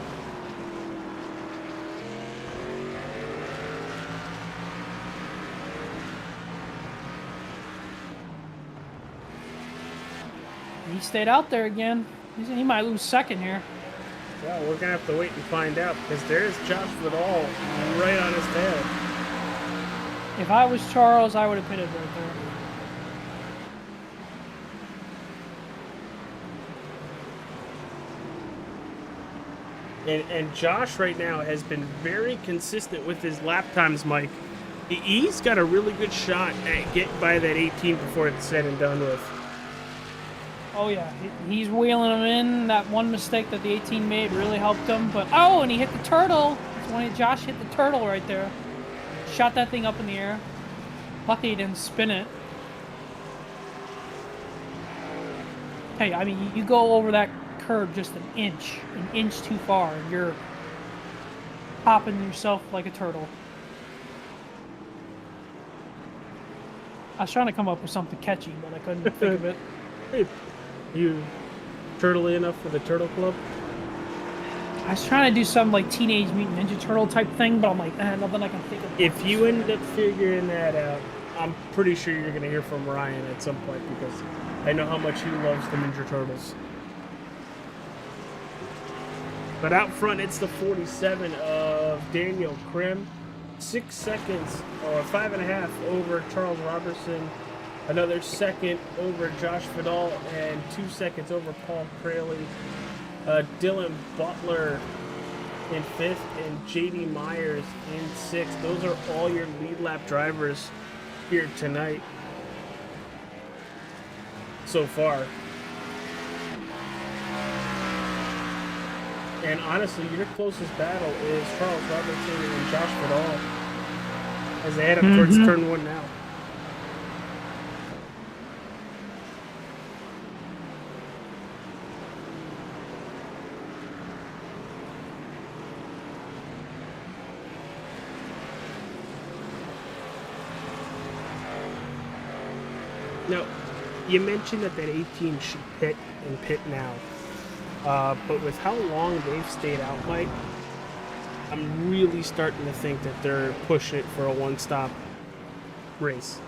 He stayed out there again. He might lose second here. Well, we're gonna have to wait and find out, because there's Josh Vidal right on his tail. If I was Charles, I would have pitted right there. And Josh right now has been very consistent with his lap times, Mike. He's got a really good shot at getting by that 18 before it's said and done with. Oh yeah, he's wheeling him in. That one mistake that the 18 made really helped him. But oh, and he hit the turtle. That's when Josh hit the turtle right there. Shot that thing up in the air. Lucky he didn't spin it. Hey, I mean, you go over that curb just an inch too far, and you're popping yourself like a turtle. I was trying to come up with something catchy, but I couldn't think of it. Hey, you turtly enough for the Turtle Club? I was trying to do some like Teenage Mutant Ninja Turtle type thing, but I'm like, nothing I can think of. If you end up figuring that out, I'm pretty sure you're going to hear from Ryan at some point, because I know how much he loves the Ninja Turtles. But out front, it's the 47 of Daniel Krim. 6 seconds, or 5.5 over Charles Robertson. Another second over Josh Vidal, and 2 seconds over Paul Crayley. Dylan Butler in 5th, and J.D. Myers in 6th. Those are all your lead lap drivers here tonight so far. And honestly, your closest battle is Charles Robertson and Josh Vidal as they head up towards turn 1 now. Now, you mentioned that 18 should pit and pit now. But with how long they've stayed out, Mike, I'm really starting to think that they're pushing it for a one-stop race.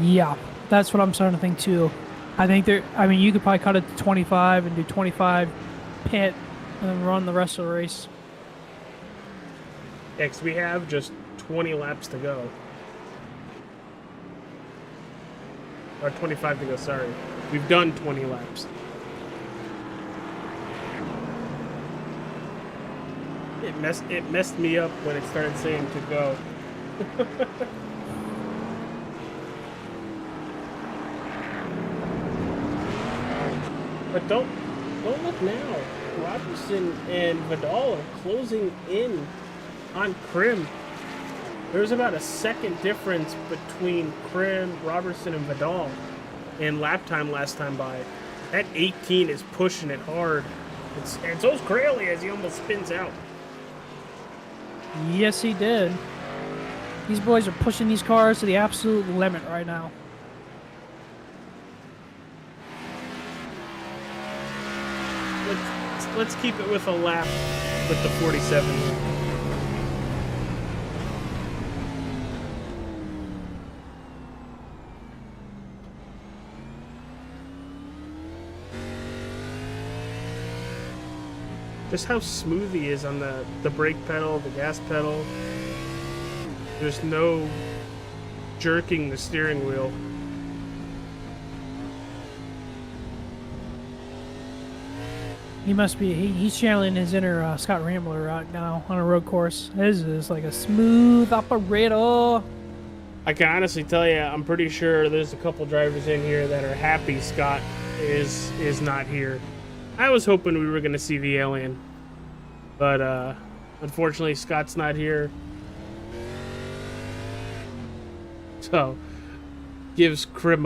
Yeah, that's what I'm starting to think too. I think you could probably cut it to 25 and do 25 pit and then run the rest of the race. Next, we have just 20 laps to go. Or 25 to go, sorry. We've done 20 laps. It messed me up when it started saying to go. But don't look now. Robertson and Vidal are closing in on Krim. There's about a second difference between Krim, Robertson, and Vidal in lap time last time by. That 18 is pushing it hard. And so's Crayley as he almost spins out. Yes, he did. These boys are pushing these cars to the absolute limit right now. Let's keep it with a lap with the 47. Just how smooth he is on the brake pedal, the gas pedal. There's no jerking the steering wheel. He must be, he's channeling his inner Scott Rambler right now on a road course. His is like a smooth operator. I can honestly tell you, I'm pretty sure there's a couple drivers in here that are happy Scott is not here. I was hoping we were going to see the alien, but unfortunately Scott's not here. So, gives Krim,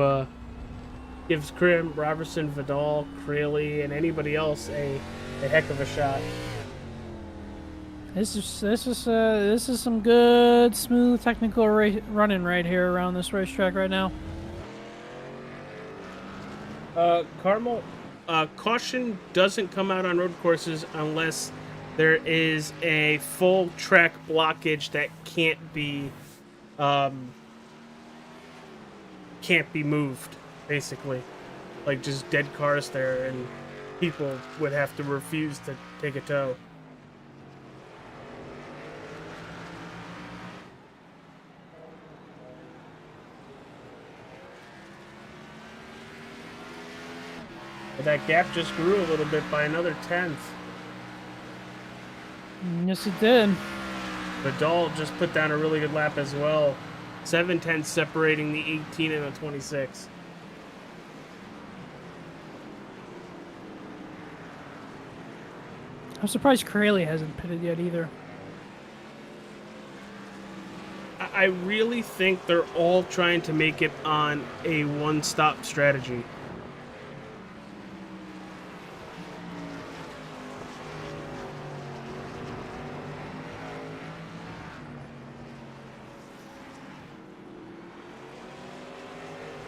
Robertson, Vidal, Crayley, and anybody else a heck of a shot. This is some good, smooth, technical running right here around this racetrack right now. Carmel, caution doesn't come out on road courses unless there is a full track blockage that can't be moved, basically. Like just dead cars there, and people would have to refuse to take a tow. But that gap just grew a little bit by another 10th. Yes, it did. Vidal just put down a really good lap as well. 7/10 separating the 18 and the 26. I'm surprised Crayley hasn't pitted yet either. I really think they're all trying to make it on a one-stop strategy.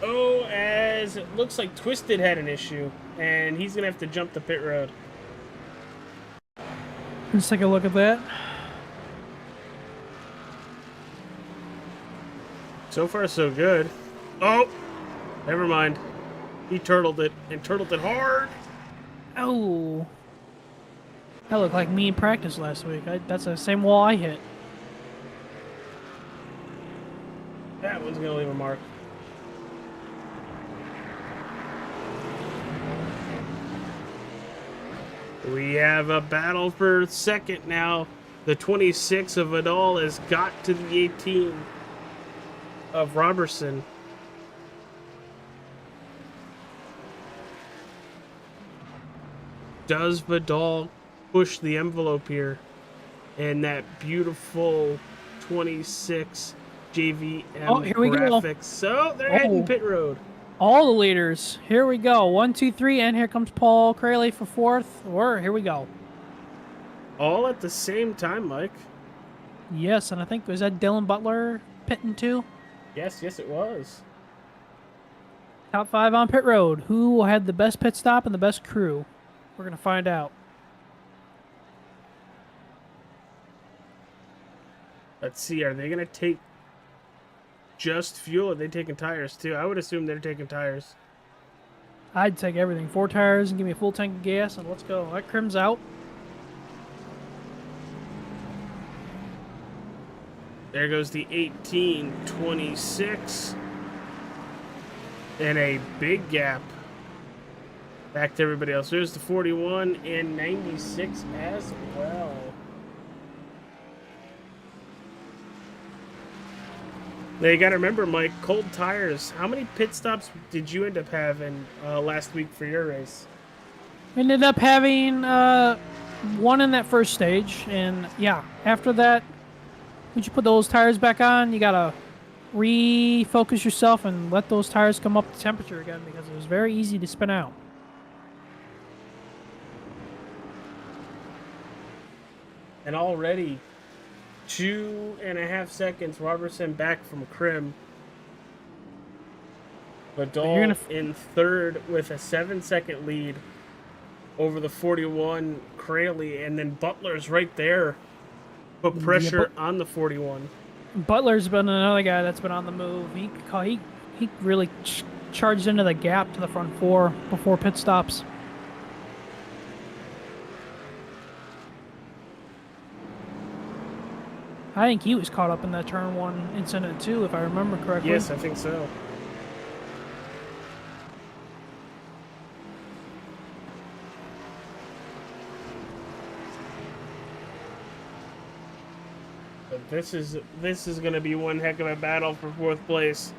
Oh, as it looks like Twisted had an issue, and he's going to have to jump the pit road. Let's take a look at that. So far, so good. Oh, never mind. He turtled it, and turtled it hard. Oh. That looked like me in practice last week. That's the same wall I hit. That one's going to leave a mark. We have a battle for second now. The 26 of Vidal has got to the 18 of Robertson. Does Vidal push the envelope here? And that beautiful 26 JVM graphics. So they're heading pit road. All the leaders. Here we go. 1, 2, 3, and here comes Paul Crayley for fourth. Or here we go. All at the same time, Mike. Yes, and I think, was that Dylan Butler pitting too? Yes, it was. Top 5 on pit road. Who had the best pit stop and the best crew? We're going to find out. Let's see. Are they going to take just fuel, or are they taking tires too? I would assume they're taking tires. I'd take everything. 4 tires and give me a full tank of gas, and let's go. That Crim's out. There goes the 18-26. And a big gap Back to everybody else. There's the 41 and 96 as well. Now you got to remember, Mike, cold tires. How many pit stops did you end up having last week for your race? Ended up having one in that first stage, and yeah, after that, once you put those tires back on, you gotta refocus yourself and let those tires come up to temperature again, because it was very easy to spin out. And already 2.5 seconds, Robertson back from Krim. Vidal in third with a 7-second lead over the 41 Craley, and then Butler's right there. Put pressure on the 41. Butler's been another guy that's been on the move. He really charged into the gap to the front four before pit stops. I think he was caught up in that turn one incident too, if I remember correctly. Yes, I think so. But this is going to be one heck of a battle for fourth place.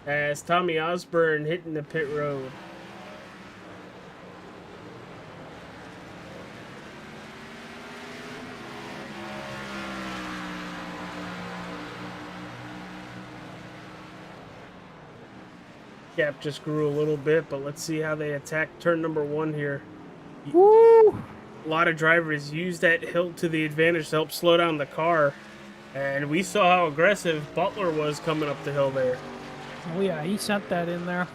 As Tommy Osborne hitting the pit road. Gap just grew a little bit, but let's see how they attack turn number 1 here. Woo! A lot of drivers use that hill to the advantage to help slow down the car, and we saw how aggressive Butler was coming up the hill there. Oh yeah, he sent that in there.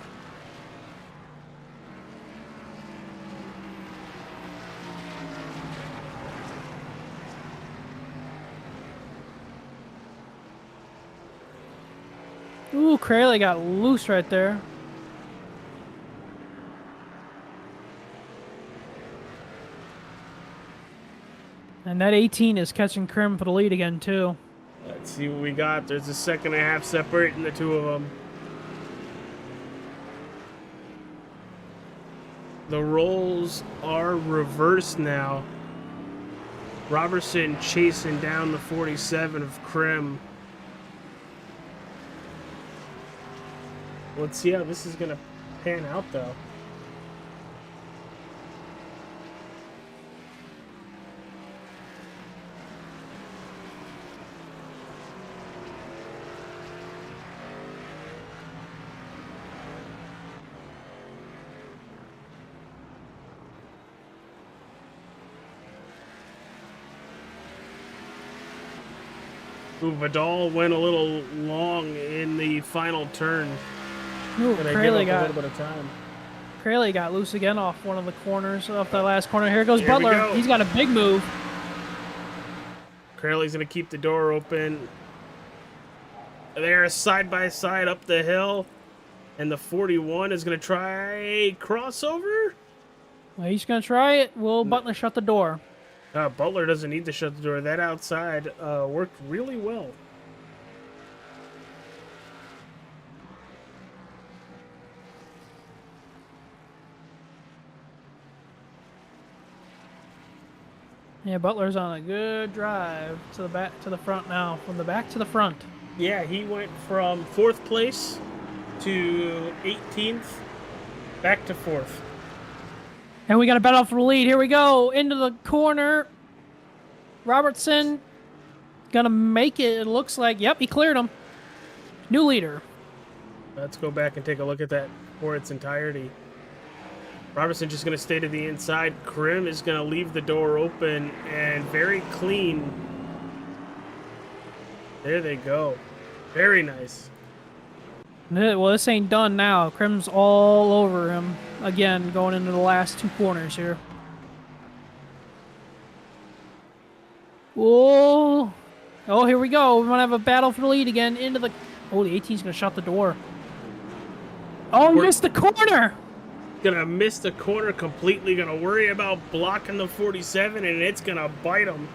Ooh, Craley got loose right there. And that 18 is catching Krim for the lead again, too. Let's see what we got. There's a 1.5 seconds separating the two of them. The roles are reversed now. Robertson chasing down the 47 of Krim. Let's see how this is going to pan out, though. Vidal went a little long in the final turn. Ooh, Craley got a little bit of time. Craley got loose again off one of the corners, off that last corner. Here goes Here Butler. go. He's got a big move. Craley's going to keep the door open. They're side by side up the hill. And the 41 is going to try a crossover. Well, he's going to try it. Will Butler shut the door? Butler doesn't need to shut the door. That outside worked really well. Yeah, Butler's on a good drive to the back, to the front now. From the back to the front. Yeah, he went from 4th place to 18th, back to 4th. And we got a battle for the lead. Here we go. Into the corner. Robertson gonna make it. It looks like. Yep, he cleared him. New leader. Let's go back and take a look at that for its entirety. Robertson just going to stay to the inside. Krim is going to leave the door open and very clean. There they go. Very nice. Well, this ain't done now. Krim's all over him again, going into the last 2 corners here. Whoa. Oh, here we go. We're going to have a battle for the lead again. Into the... Oh, the 18's going to shut the door. Oh, missed the corner. Gonna miss the corner completely. Gonna worry about blocking the 47, and it's gonna bite him.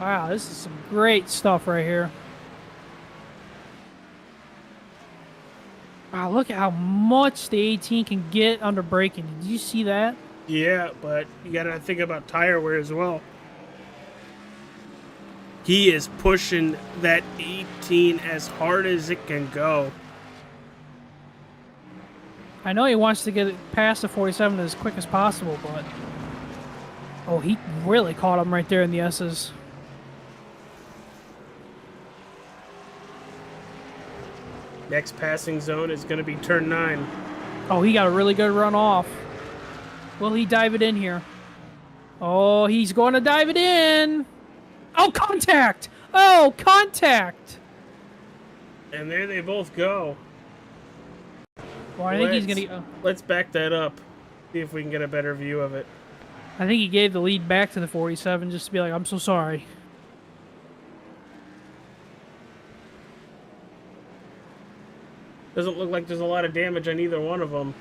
Wow, this is some great stuff right here. Wow, look at how much the 18 can get under braking. Did you see that? Yeah, but you gotta think about tire wear as well. He is pushing that 18 as hard as it can go. I know he wants to get it past the 47 as quick as possible, but... Oh, he really caught him right there in the S's. Next passing zone is going to be turn 9. Oh, he got a really good run off. Will he dive it in here? Oh, he's going to dive it in. Oh, contact! Oh, contact! And there they both go. Well, I think he's going to... Let's back that up. See if we can get a better view of it. I think he gave the lead back to the 47 just to be like, I'm so sorry. Doesn't look like there's a lot of damage on either one of them.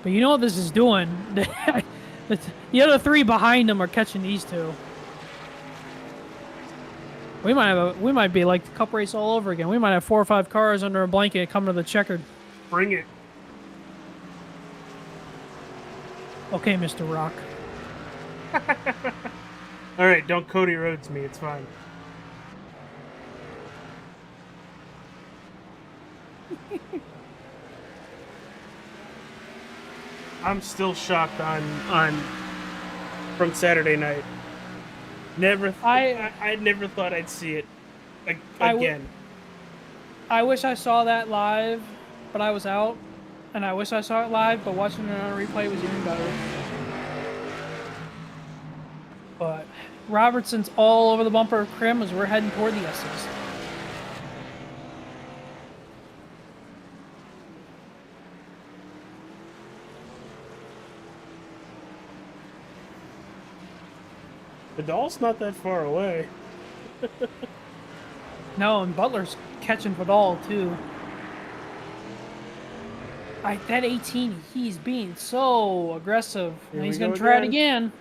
But you know what this is doing? The other 3 behind him are catching these 2. We might be like the Cup race all over again. We might have 4 or 5 cars under a blanket coming to the checkered. Bring it. Okay, Mr. Rock. All right, don't Cody Rhodes me. It's fine. I'm still shocked on from Saturday night. I never thought I'd see it again. I wish I saw that live, but I was out. And I wish I saw it live, but watching it on a replay was even better. But Robertson's all over the bumper of Krim as we're heading toward the S's. Vidal's not that far away. No, and Butler's catching Vidal too. That 18, he's being so aggressive. And he's going to try it again.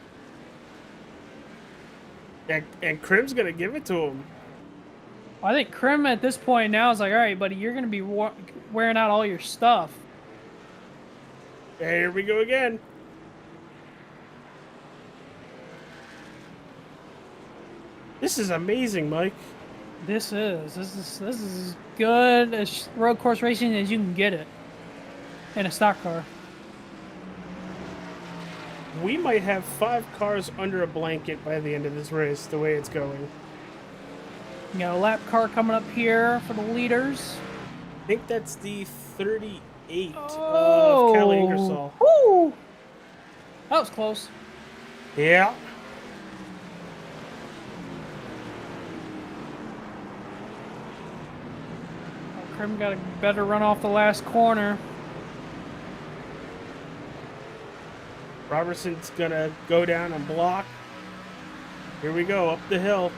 And Krim's going to give it to him. I think Krim at this point now is like, all right, buddy, you're going to be wearing out all your stuff. Here we go again. This is amazing, Mike. This is as good as road course racing as you can get it. In a stock car. We might have 5 cars under a blanket by the end of this race, the way it's going. You got a lap car coming up here for the leaders. I think that's the 38 of Kelly Ingersoll. Woo! That was close. Yeah. Krim got a better run off the last corner. Robertson's gonna go down and block. Here we go, up the hill.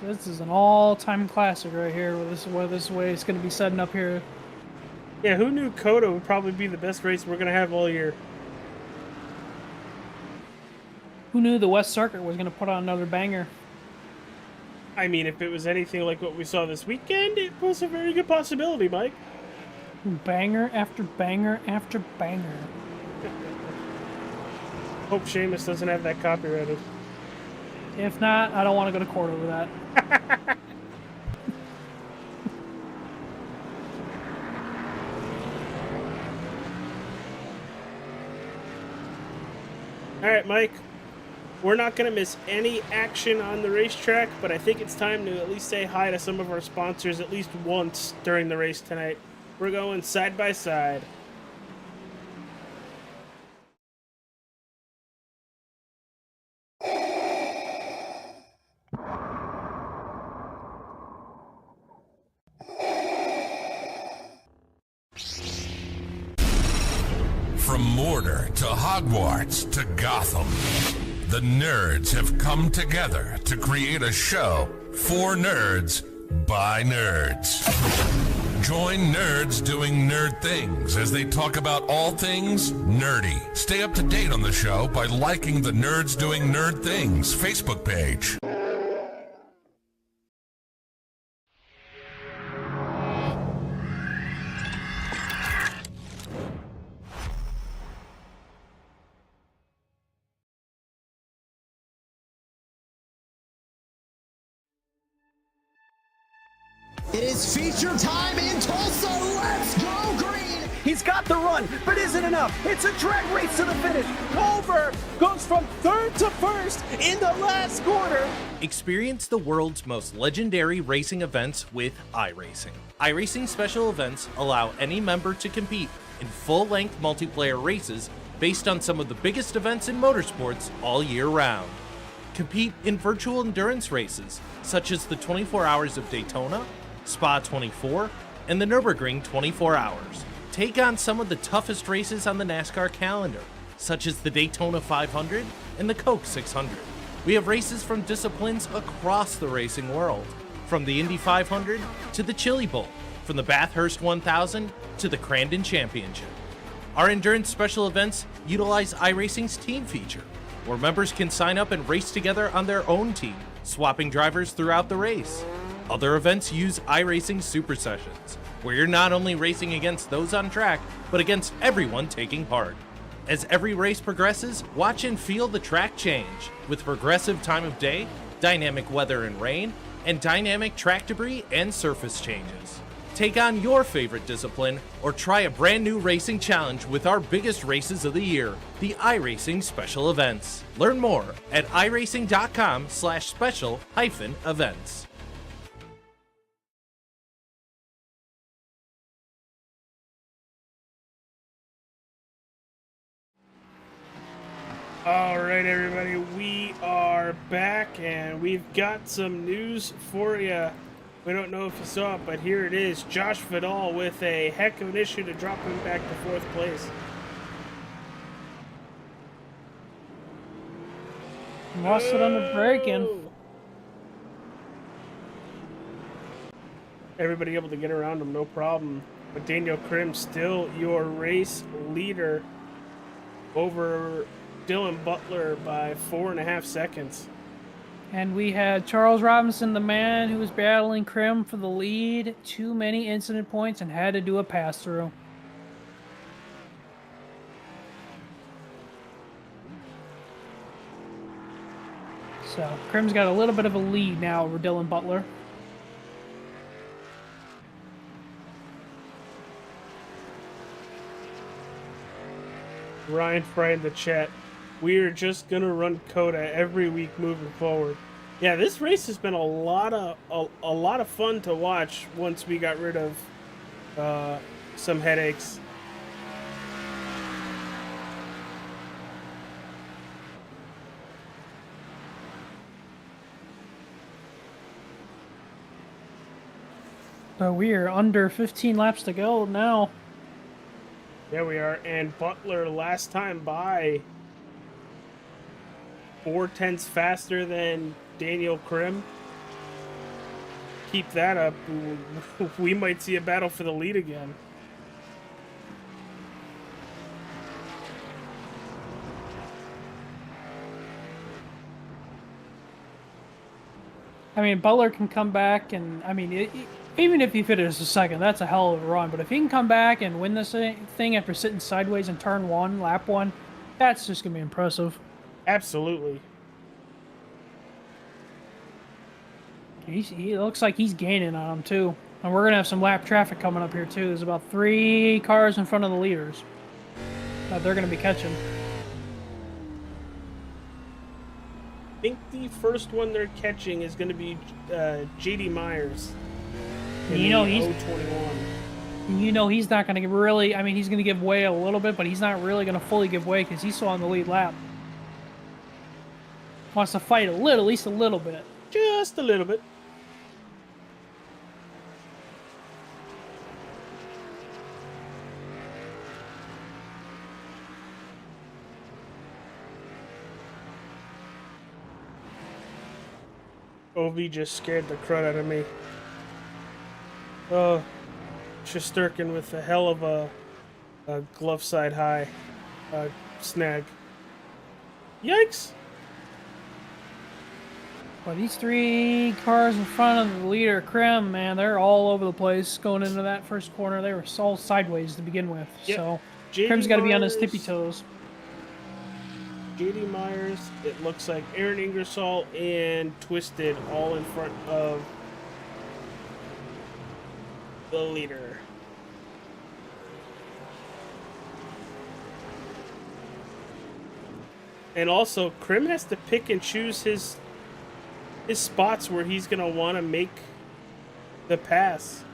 This is an all-time classic right here. This way it's going to be setting up here. Yeah, who knew COTA would probably be the best race we're going to have all year? Who knew the West Circuit was going to put on another banger? I mean, if it was anything like what we saw this weekend, it was a very good possibility, Mike. Banger after banger after banger. Hope Sheamus doesn't have that copyrighted. If not, I don't want to go to court over that. All right, Mike. We're not going to miss any action on the racetrack, but I think it's time to at least say hi to some of our sponsors at least once during the race tonight. We're going side by side. From Mortar to Hogwarts to Gotham, the nerds have come together to create a show for nerds by nerds. Join nerds doing nerd things as they talk about all things nerdy. Stay up to date on the show by liking the Nerds Doing Nerd Things Facebook page. It is feature time in Tulsa. Let's go green. He's got the run, but isn't enough. It's a drag race to the finish. Goldberg goes from third to first in the last quarter. Experience the world's most legendary racing events with iRacing. iRacing special events allow any member to compete in full-length multiplayer races based on some of the biggest events in motorsports all year round. Compete in virtual endurance races such as the 24 Hours of Daytona, Spa 24, and the Nürburgring 24 Hours. Take on some of the toughest races on the NASCAR calendar, such as the Daytona 500 and the Coke 600. We have races from disciplines across the racing world, from the Indy 500 to the Chili Bowl, from the Bathurst 1000 to the Crandon Championship. Our endurance special events utilize iRacing's team feature, where members can sign up and race together on their own team, swapping drivers throughout the race. Other events use iRacing Super Sessions, where you're not only racing against those on track, but against everyone taking part. As every race progresses, watch and feel the track change, with progressive time of day, dynamic weather and rain, and dynamic track debris and surface changes. Take on your favorite discipline, or try a brand new racing challenge with our biggest races of the year, the iRacing Special Events. Learn more at iracing.com/special-events. All right, everybody, we are back, and we've got some news for you. We don't know if you saw it, but here it is. Josh Vidal with a heck of an issue to drop him back to 4th place. Lost it on the braking. Everybody able to get around him, no problem. But Daniel Krim still your race leader over Dylan Butler by 4.5 seconds. And we had Charles Robinson, the man who was battling Krim for the lead. Too many incident points and had to do a pass-through. So Krim's got a little bit of a lead now over Dylan Butler. Ryan Fry in the chat. We are just gonna run COTA every week moving forward. Yeah, this race has been a lot of fun to watch once we got rid of some headaches. But we are under 15 laps to go now. There we are, and Butler last time by 4/10 faster than Daniel Krim. Keep that up, we might see a battle for the lead again. I mean, Butler can come back, and I mean, even if he finishes second, that's a hell of a run. But if he can come back and win this thing after sitting sideways in turn 1, lap 1, that's just going to be impressive. Absolutely. He looks like he's gaining on him, too. And we're going to have some lap traffic coming up here, too. There's about 3 cars in front of the leaders that they're going to be catching. I think the first one they're catching is going to be J.D. Myers. You know, he's 021. You know he's not going to really... I mean, he's going to give way a little bit, but he's not really going to fully give way because he's still on the lead lap. Wants to fight at least a little bit. Just a little bit. OV just scared the crud out of me. Oh, Shesterkin with a hell of a glove side high snag. Yikes! But these 3 cars in front of the leader, Krim, man, they're all over the place going into that first corner. They were all sideways to begin with. Yep. So JD Krim's got to be on his Myers- tippy toes. JD Myers, it looks like Aaron Ingersoll and Twisted all in front of the leader. And also, Krim has to pick and choose his spots where he's going to want to make the pass.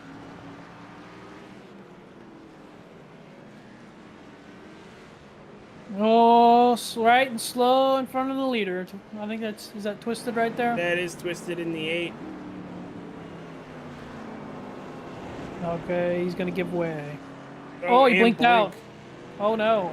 Oh, right and slow in front of the leader. I think is that Twisted right there? That is Twisted in the 8. Okay, he's gonna give way. Oh, he and blinked blink. out. Oh no.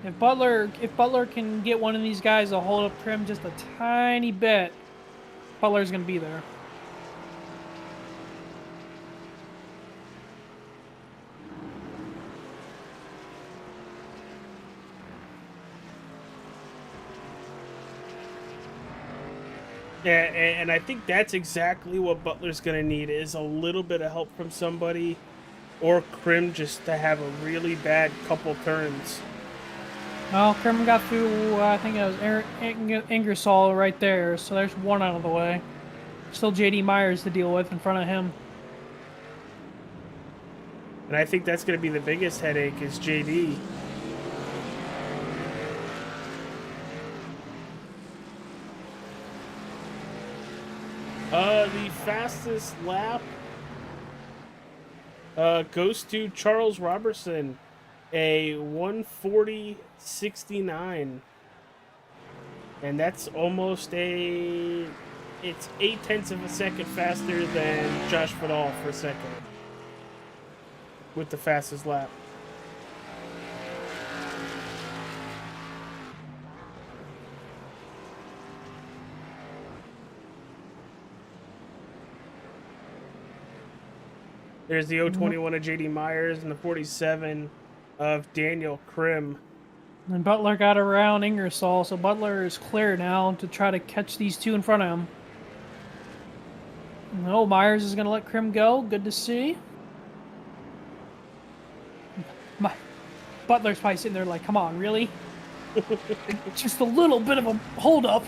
If Butler can get one of these guys to hold up Krim just a tiny bit, Butler's gonna be there. Yeah, and I think that's exactly what Butler's going to need, is a little bit of help from somebody, or Krim just to have a really bad couple turns. Well, Krim got through, I think it was Ingersoll right there, so there's one out of the way. Still JD Myers to deal with in front of him. And I think that's going to be the biggest headache, is JD. The fastest lap goes to Charles Robertson, a 1:40.69, and that's almost it's 0.8 of a second faster than Josh Vidal for a second with the fastest lap. There's the 021 of JD Myers and the 47 of Daniel Krim. And Butler got around Ingersoll, so Butler is clear now to try to catch these two in front of him. No, Myers is going to let Krim go. Good to see. Butler's probably sitting there like, come on, really? Just a little bit of a hold-up.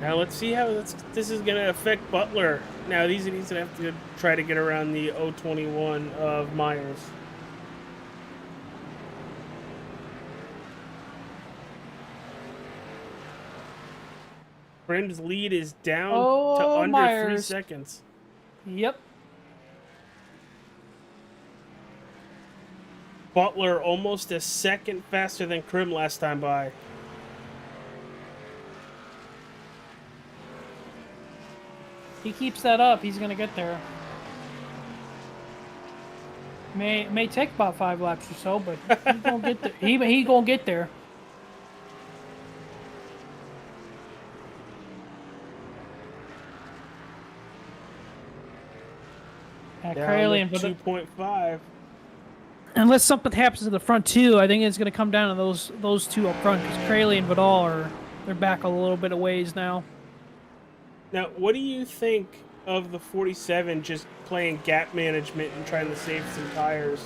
Now let's see how this is going to affect Butler. Now he's going to have to try to get around the 021 of Myers. Krim's lead is down to under Myers. 3 seconds. Yep. Butler almost a second faster than Krim last time by. He keeps that up, he's gonna get there. May take about 5 laps or so, but he's gonna get there. He gonna get there. Craley 2.5. Unless something happens to the front two, I think it's gonna come down to those two up front, because Craley and Vidal they're back a little bit of ways now. Now, what do you think of the 47 just playing gap management and trying to save some tires,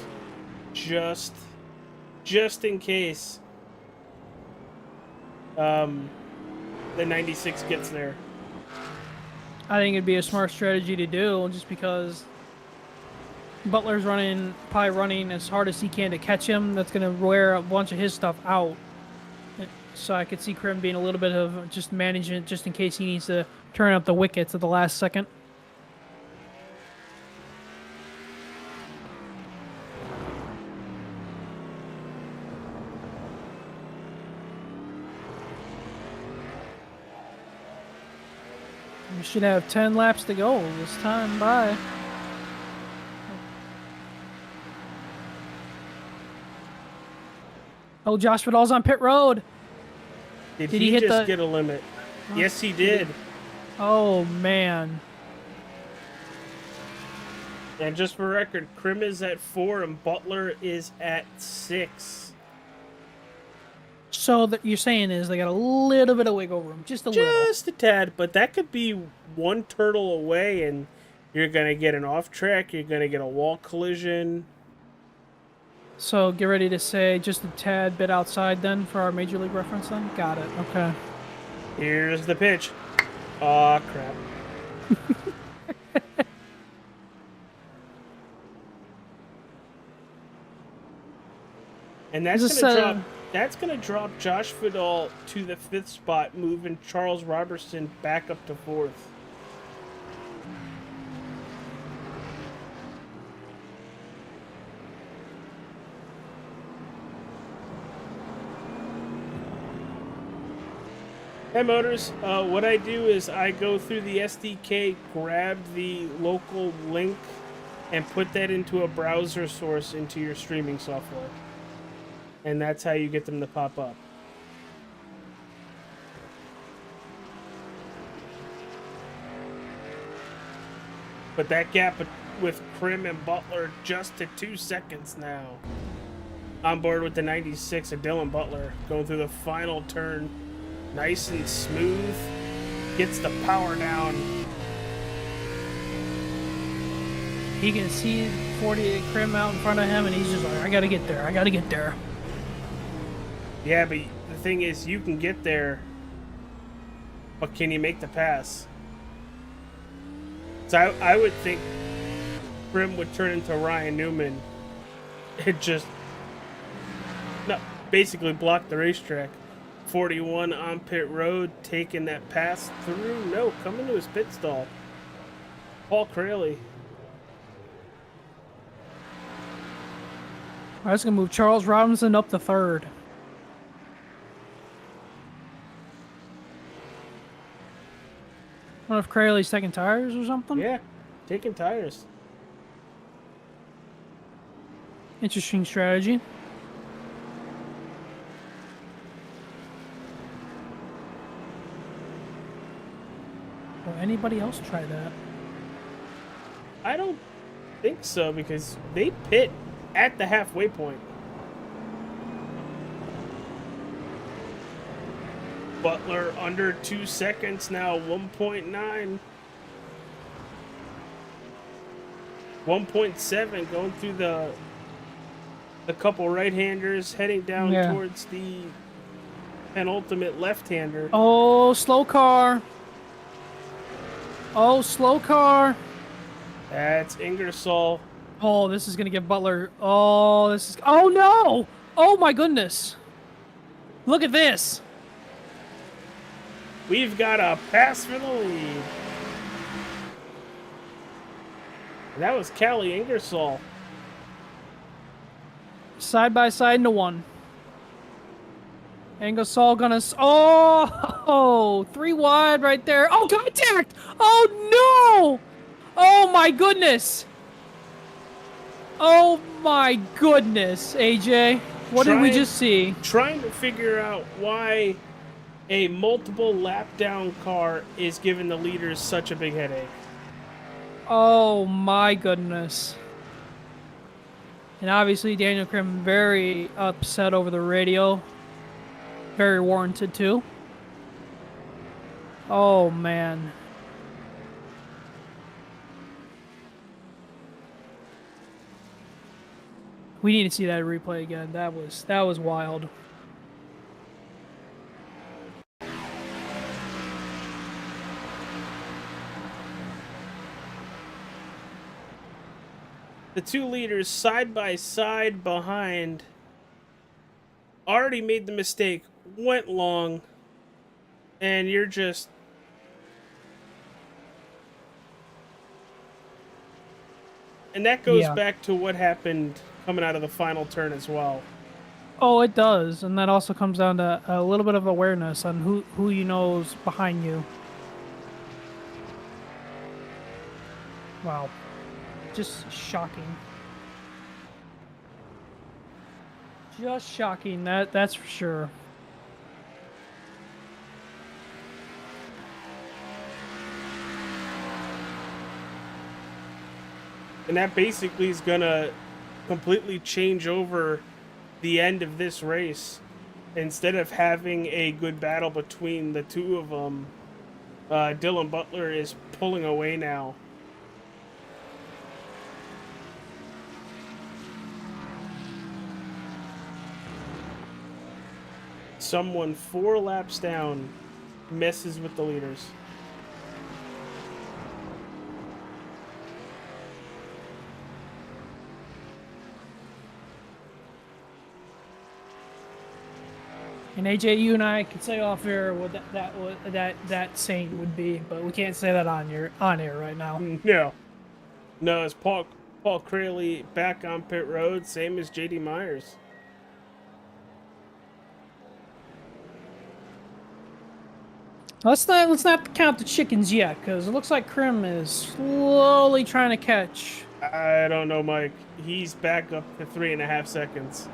just in case the 96 gets there? I think it'd be a smart strategy to do, just because Butler's probably running as hard as he can to catch him. That's gonna wear a bunch of his stuff out. So I could see Krim being a little bit of just managing it just in case he needs to turn up the wickets at the last second. We should have 10 laps to go this time. Bye. Oh, Josh Vidal's on pit road. Did he hit just the... get a limit? Yes, he did. Oh, man. And just for record, Krim is at 4 and Butler is at 6. So that you're saying is they got a little bit of wiggle room, just a little. Just a tad, but that could be one turtle away and you're going to get an off track, you're going to get a wall collision. So get ready to say just a tad bit outside then for our Major League reference then? Got it, okay. Here's the pitch. Aw, crap. And that's gonna drop Josh Vidal to the 5th spot, moving Charles Robertson back up to 4th. Hey Motors, what I do is I go through the SDK, grab the local link, and put that into a browser source into your streaming software. And that's how you get them to pop up. But that gap with Krim and Butler just to 2 seconds now. On board with the 96 of Dylan Butler, going through the final turn. Nice and smooth. Gets the power down. He can see 48 Krim out in front of him, and he's just like, I gotta get there, I gotta get there. Yeah, but the thing is, you can get there, but can you make the pass? So I would think Krim would turn into Ryan Newman and just basically block the racetrack. 41 on pit road, taking that pass through. No, coming to his pit stall. Paul Craley. All right, that's going to move Charles Robinson up to 3rd. I wonder if Craley's taking tires or something? Yeah, taking tires. Interesting strategy. Will anybody else try that? I don't think so, because they pit at the halfway point. Butler under 2 seconds now, 1.9. 1.7 going through the couple right-handers, heading down towards the penultimate left-hander. Oh, slow car. Oh, slow car. That's Ingersoll. Oh, this is going to give Butler... Oh, this is... Oh, no! Oh, my goodness. Look at this. We've got a pass for the lead. And that was Callie Ingersoll. Side by side into one. Ingersoll gonna... Oh! 3 wide right there. Oh, contact! Oh, no! Oh, my goodness. Oh, my goodness, AJ. What did we just see? Trying to figure out why a multiple lap down car is giving the leaders such a big headache. Oh, my goodness. And obviously, Daniel Krim very upset over the radio. Very warranted, too. Oh, man. We need to see that replay again. That was wild. The two leaders side by side behind already made the mistake. went long, and you're just... And that goes Yeah. back to what happened coming out of the final turn as well. Oh, it does, and that also comes down to a little bit of awareness on who you know's behind you. Wow, just shocking. Just shocking. That's for sure. And that basically is gonna completely change over the end of this race. Instead of having a good battle between the two of them, Dylan Butler is pulling away now. Someone 4 laps down messes with the leaders. And AJ, you and I could say off air what that saying would be, but we can't say that on air right now. No, it's Paul Crayley back on pit road, same as JD Myers. Let's not count the chickens yet, because it looks like Krim is slowly trying to catch. I don't know, Mike. He's back up to 3.5 seconds.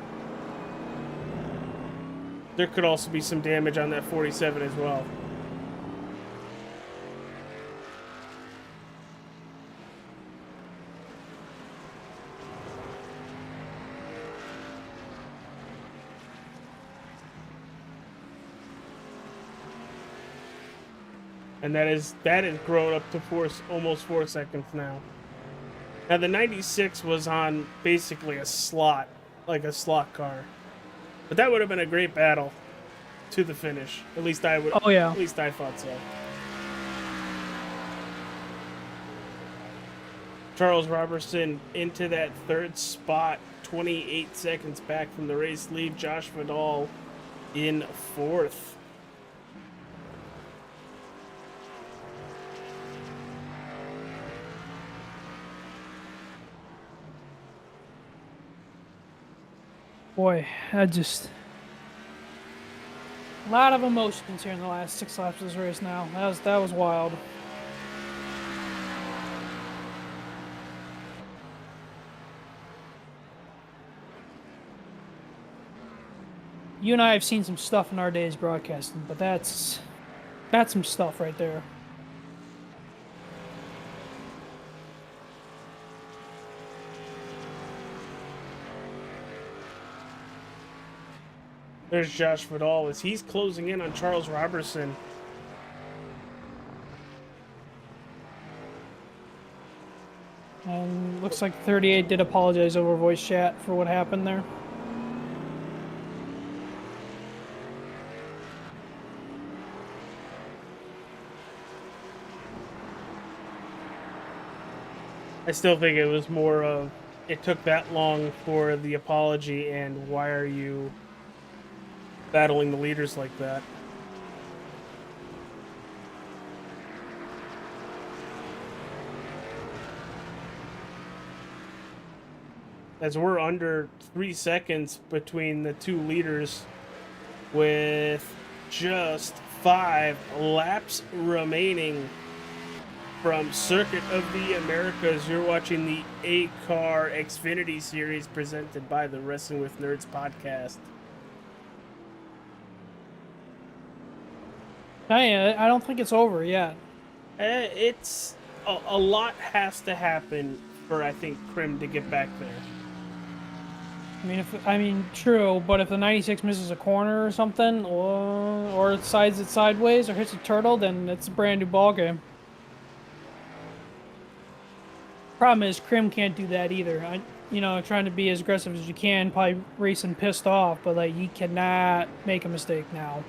There could also be some damage on that 47 as well. And that is grown up to almost 4 seconds now. Now the 96 was on basically a slot, like a slot car. But that would have been a great battle to the finish. At least I would. Oh yeah. At least I thought so. Charles Robertson into that 3rd spot, 28 seconds back from the race lead. Josh Vidal in 4th. Boy, a lot of emotions here in the last 6 laps of this race now. That was wild. You and I have seen some stuff in our days broadcasting, but that's some stuff right there. There's Josh Vidal as he's closing in on Charles Robertson. And looks like 38 did apologize over voice chat for what happened there. I still think it was more of, it took that long for the apology, and why are you battling the leaders like that? As we're under 3 seconds between the two leaders with just 5 laps remaining from Circuit of the Americas. You're watching the ACAR Xfinity series presented by the Wrestling with Nerds podcast. I don't think it's over yet. It's a lot has to happen for, I think, Krim to get back there. I mean, true, but if the 96 misses a corner or something, or it sides it sideways or hits a turtle, then it's a brand new ballgame. Problem is, Krim can't do that either. Trying to be as aggressive as you can, probably racing pissed off, but like, he cannot make a mistake now.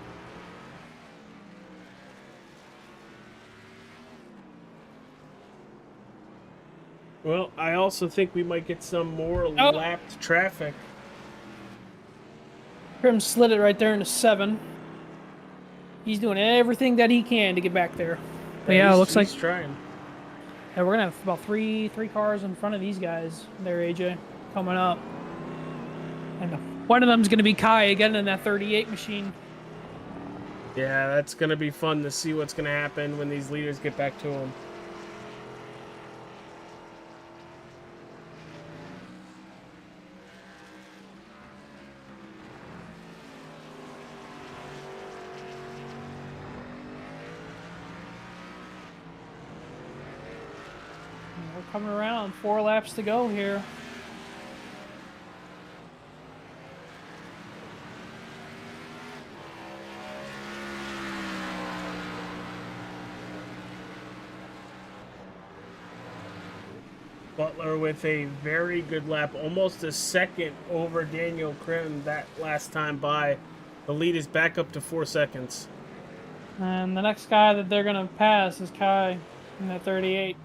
Well, I also think we might get some more lapped traffic. Krim slid it right there into 7. He's doing everything that he can to get back there. But yeah, it looks like he's trying. yeah, we're gonna have about three cars in front of these guys there, AJ, coming up. And one of them's gonna be Kai again in that 38 machine. Yeah, that's gonna be fun to see what's gonna happen when these leaders get back to him. We're coming around, 4 laps to go here. Butler with a very good lap, almost a second over Daniel Krim that last time by. The lead is back up to 4 seconds. And the next guy that they're gonna pass is Kai in that 38.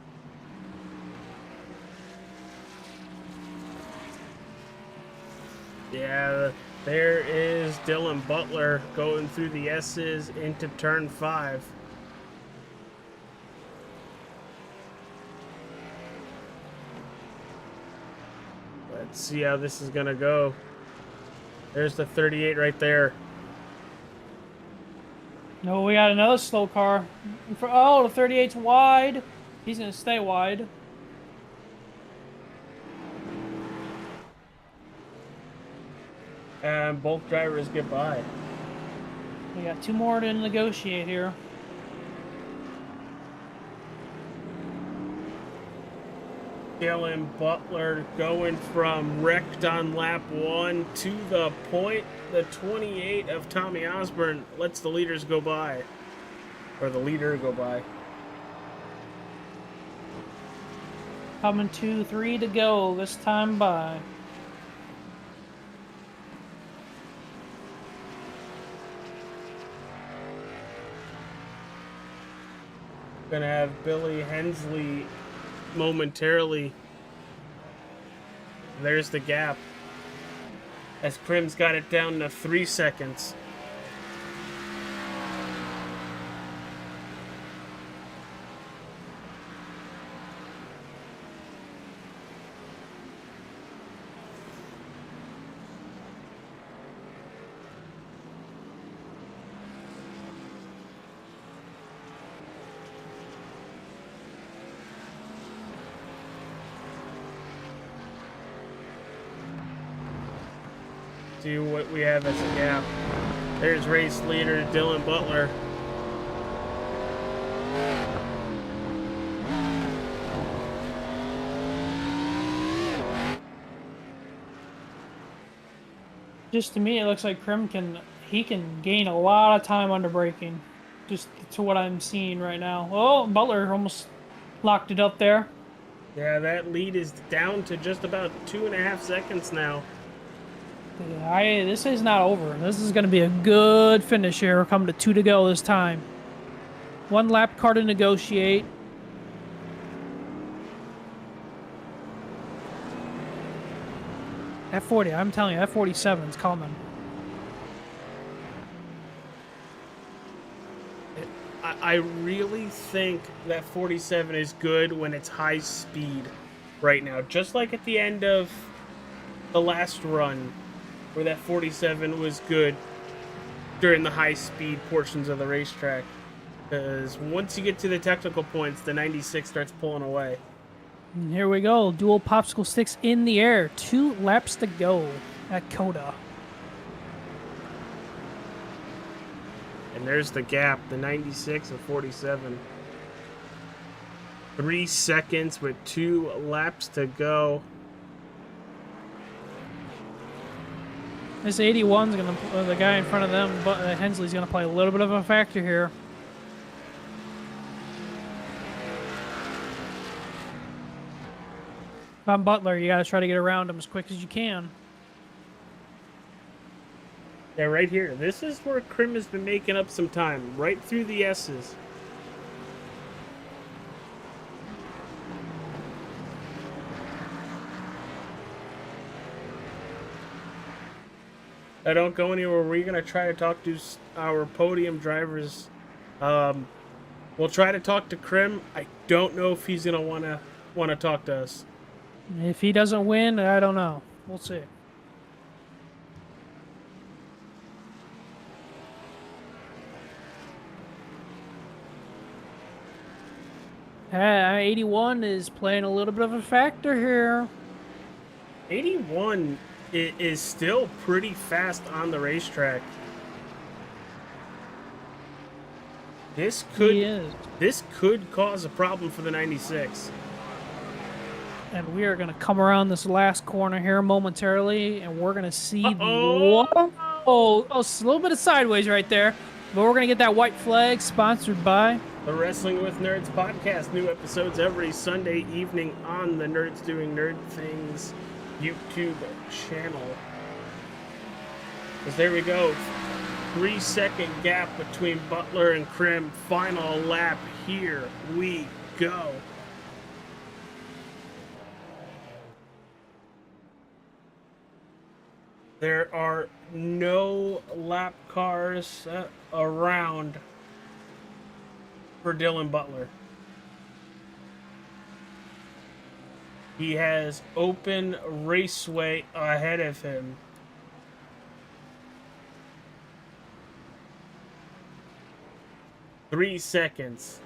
Yeah, there is Dylan Butler going through the S's into turn 5. Let's see how this is going to go. There's the 38 right there. No, we got another slow car. Oh, the 38's wide. He's going to stay wide. And both drivers get by. We got 2 more to negotiate here. Dylan Butler going from wrecked on lap 1 to the point. The 28 of Tommy Osborne lets the leaders go by. Or the leader go by. Coming 2, 3 to go this time by. Gonna have Billy Hensley momentarily. There's the gap. As Krim's got it down to 3 seconds. See what we have as a gap. There's race leader Dylan Butler. Just to me, it looks like Krim can gain a lot of time under braking. Just to what I'm seeing right now. Oh, Butler almost locked it up there. Yeah, that lead is down to just about 2.5 seconds now. This is not over. This is going to be a good finish here. We're coming to 2 to go this time. 1 lap car to negotiate. F40, I'm telling you, F47 is coming. I really think that 47 is good when it's high speed right now. Just like at the end of the last run, where that 47 was good during the high-speed portions of the racetrack. Because once you get to the technical points, the 96 starts pulling away. And here we go. Dual popsicle sticks in the air. 2 laps to go at COTA. And there's the gap, the 96 and 47. 3 seconds with 2 laps to go. This 81's going to, the guy in front of them, but Hensley's going to play a little bit of a factor here. If I'm Butler, you got to try to get around him as quick as you can. Yeah, right here. This is where Krim has been making up some time, right through the S's. Don't go anywhere. We're going to try to talk to our podium drivers. We'll try to talk to Krim. I don't know if he's going to want to talk to us. If he doesn't win, I don't know. We'll see. Hey, 81 is playing a little bit of a factor here. 81 is still pretty fast on the racetrack. This could cause a problem for the 96. And we are going to come around this last corner here momentarily, and we're going to see the... Oh, a little bit of sideways right there. But we're going to get that white flag sponsored by... The Wrestling with Nerds podcast. New episodes every Sunday evening on the Nerds Doing Nerd Things YouTube channel. Because there we go. 3-second gap between Butler and Krim. Final lap. Here we go. There are no lap cars around for Dylan Butler. He has open raceway ahead of him. Three seconds.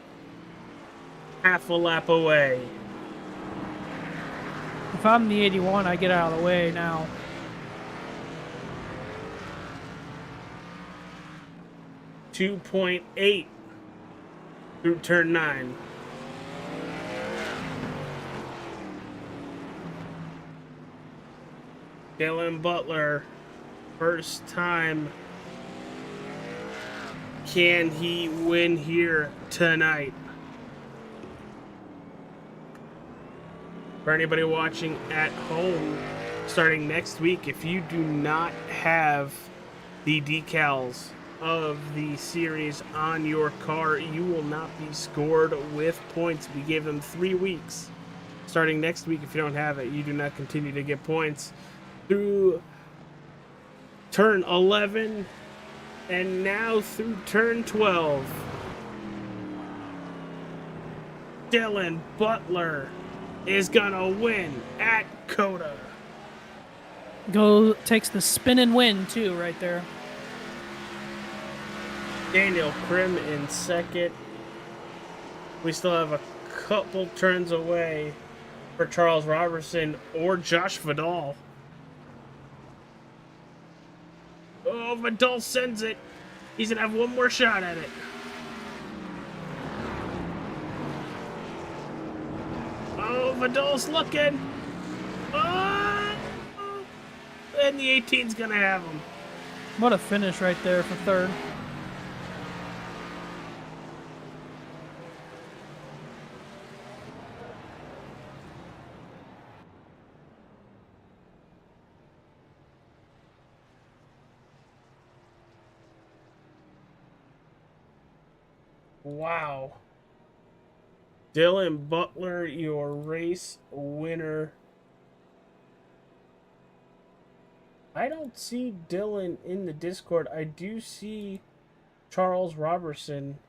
Half a lap away. If I'm the 81, I get out of the way now. .8 through turn 9. Dylan Butler, first time. Can he win here tonight? For anybody watching at home, starting next week, if you do not have the decals of the series on your car, you will not be scored with points. We gave them 3 weeks. Starting next week, if you don't have it, you do not continue to get points through turn 11 and now through turn 12. Dylan Butler is gonna win at COTA. Takes the spin and win too right there. Daniel Krim in second. We still have a couple turns away for Charles Robertson or Josh Vidal. Oh, Vidal sends it. He's gonna have one more shot at it. Oh, Vidal's looking. Oh, and the 18's gonna have him. What a finish right there for third. Wow. Dylan Butler, your race winner. I don't see Dylan in the Discord. I do see Charles Robertson.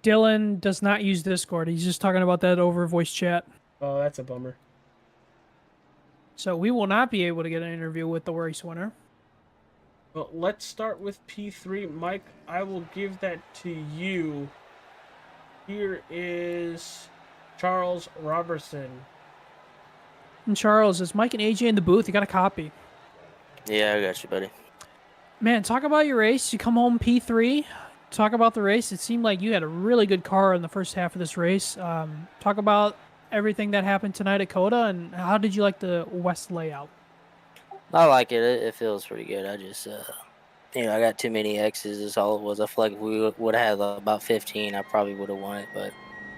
Dylan does not use Discord. He's just talking about that over voice chat. Oh, that's a bummer. So we will not be able to get an interview with the race winner. Well, let's start with P3. Mike, I will give that to you. Here is Charles Robertson. And Charles, is Mike and AJ in the booth? You got a copy. Yeah, I got you, buddy. Man, talk about your race. You come home P3. Talk about the race. It seemed like you had a really good car in the first half of this race. Talk about everything that happened tonight at COTA, and how did you like the West layout? I like it. It feels pretty good. I just, I got too many X's is all it was. I feel like if we would have had about 15, I probably would have won it. But,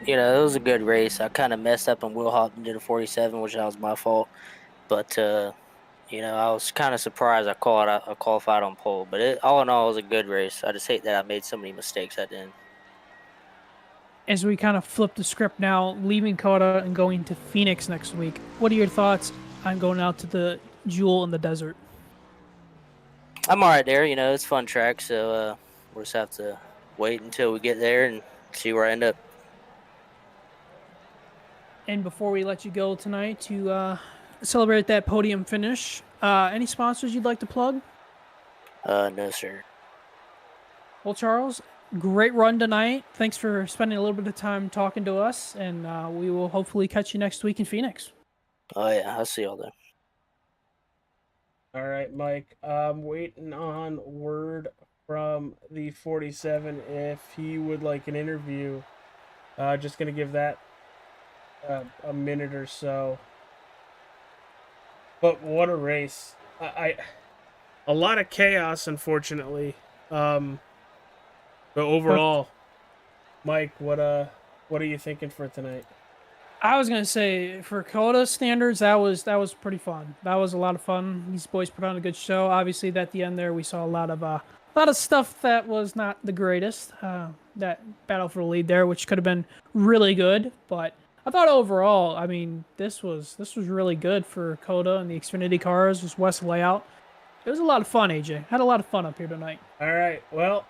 it was a good race. I kind of messed up and wheel hopped and did a 47, which that was my fault. But, I was kind of surprised I qualified on pole. But all in all, it was a good race. I just hate that I made so many mistakes at the end. As we kind of flip the script now, leaving COTA and going to Phoenix next week, what are your thoughts on going out to the Jewel in the desert? I'm all right there. You know, it's a fun track, so we'll just have to wait until we get there and see where I end up. And before we let you go tonight to celebrate that podium finish, any sponsors you'd like to plug? No, sir. Well, Charles, great run tonight. Thanks for spending a little bit of time talking to us, and we will hopefully catch you next week in Phoenix. Oh, yeah, I'll see y'all then. All right, Mike. I'm waiting on word from the 47 if he would like an interview. Just going to give that a minute or so. But what a race. A lot of chaos, unfortunately. But overall, Mike, what are you thinking for tonight? I was gonna say for COTA standards, that was pretty fun. That was a lot of fun. These boys put on a good show. Obviously, at the end there, we saw a lot of stuff that was not the greatest. That battle for the lead there, which could have been really good, but I thought overall, I mean, this was really good for COTA and the Xfinity cars. This West layout, it was a lot of fun. AJ had a lot of fun up here tonight. All right, well,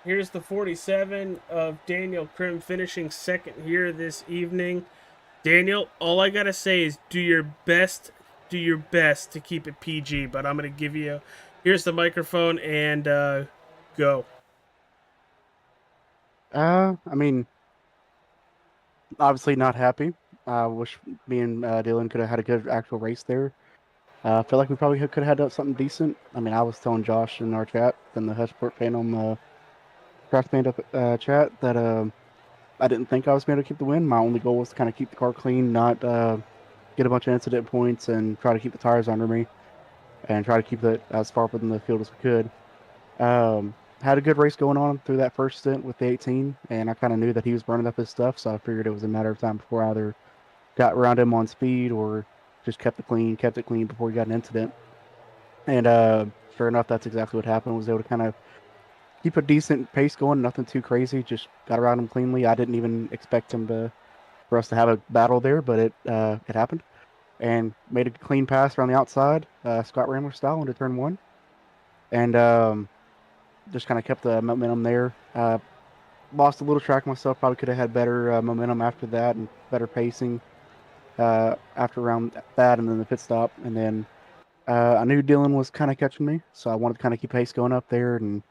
here's the 47 of Daniel Krim finishing second here this evening. Daniel, all I gotta say is do your best to keep it PG, but I'm gonna give you, here's the microphone and go. I mean, obviously not happy. I wish me and Dylan could have had a good actual race there. I feel like we probably could have had something decent. I mean, I was telling Josh in our chat, in the Hushport Phantom Craft Band up chat, that I didn't think I was going to keep the win. My only goal was to kind of keep the car clean, not get a bunch of incident points, and try to keep the tires under me, and try to keep it as far up in the field as we could. Had a good race going on through that first stint with the 18, and I kind of knew that he was burning up his stuff, so I figured it was a matter of time before I either got around him on speed or just kept it clean before he got an incident. And sure enough, that's exactly what happened. Was able to kind of keep a decent pace going, nothing too crazy, just got around him cleanly. I didn't even expect for us to have a battle there, but it happened. And made a clean pass around the outside, Scott Rambler style, into turn one. And just kind of kept the momentum there. Lost a little track myself, probably could have had better momentum after that and better pacing after around that and then the pit stop. And then I knew Dylan was kind of catching me, so I wanted to kind of keep pace going up there. And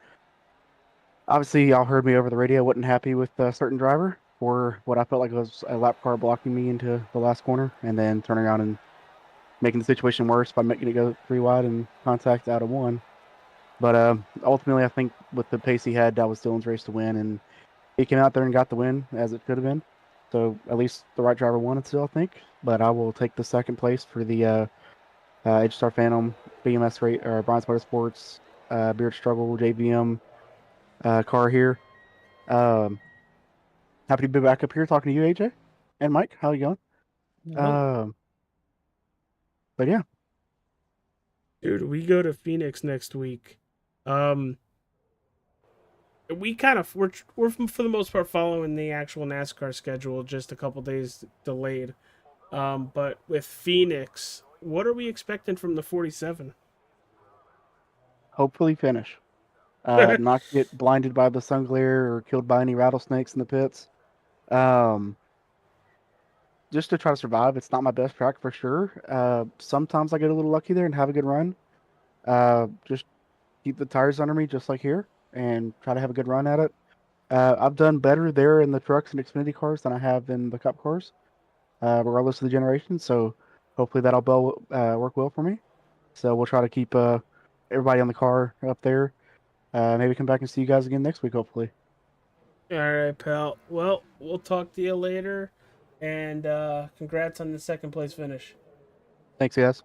obviously, y'all heard me over the radio. I wasn't happy with a certain driver for what I felt like was a lap car blocking me into the last corner, and then turning around and making the situation worse by making it go 3 wide and contact out of 1. But ultimately, I think with the pace he had, that was Dylan's race to win, and he came out there and got the win, as it could have been. So at least the right driver won it still, I think. But I will take the second place for the H-Star Phantom, BMS rate, or Bronze Motorsports, Beard Struggle, JVM car here. Happy to be back up here talking to you, AJ, and Mike. How you going? But yeah. Dude, we go to Phoenix next week. We kind of we're for the most part following the actual NASCAR schedule, just a couple days delayed. But with Phoenix, what are we expecting from the 47? Hopefully finish. Not get blinded by the sun glare or killed by any rattlesnakes in the pits. Just to try to survive. It's not my best track for sure. Sometimes I get a little lucky there and have a good run. Just keep the tires under me, just like here, and try to have a good run at it. I've done better there in the trucks and Xfinity cars than I have in the Cup cars, regardless of the generation. So hopefully that'll work well for me. So we'll try to keep everybody on the car up there. Maybe come back and see you guys again next week, hopefully. All right, pal. Well, we'll talk to you later, and congrats on the second place finish. Thanks, guys.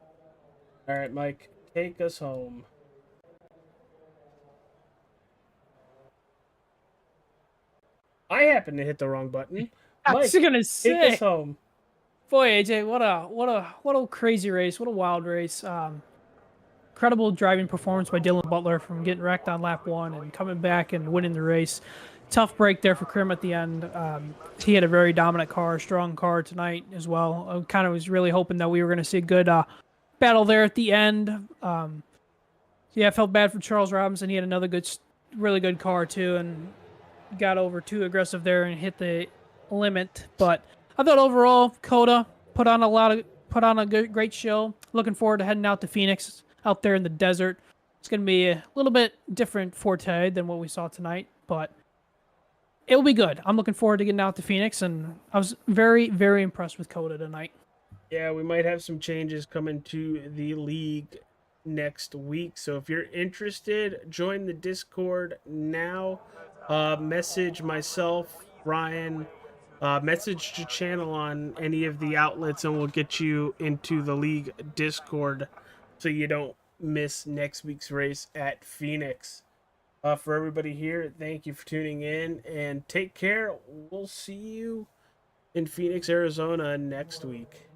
All right, Mike, take us home. I happened to hit the wrong button. I Mike, was gonna say, take us home. Boy, AJ, what a crazy race! What a wild race! Incredible driving performance by Dylan Butler from getting wrecked on lap 1 and coming back and winning the race. Tough break there for Krim at the end. He had a very dominant car, strong car tonight as well. I kind of was really hoping that we were going to see a good battle there at the end. Yeah, I felt bad for Charles Robinson. He had another really good car too, and got over too aggressive there and hit the limit. But I thought overall, COTA put on a great show. Looking forward to heading out to Phoenix, out there in the desert. It's going to be a little bit different forte than what we saw tonight, but it'll be good. I'm looking forward to getting out to Phoenix, and I was very, very impressed with COTA tonight. Yeah, we might have some changes coming to the league next week. So if you're interested, join the Discord now. Message myself, Ryan, message the channel on any of the outlets, and we'll get you into the league Discord so you don't miss next week's race at Phoenix. For everybody here, thank you for tuning in, and take care. We'll see you in Phoenix, Arizona next week.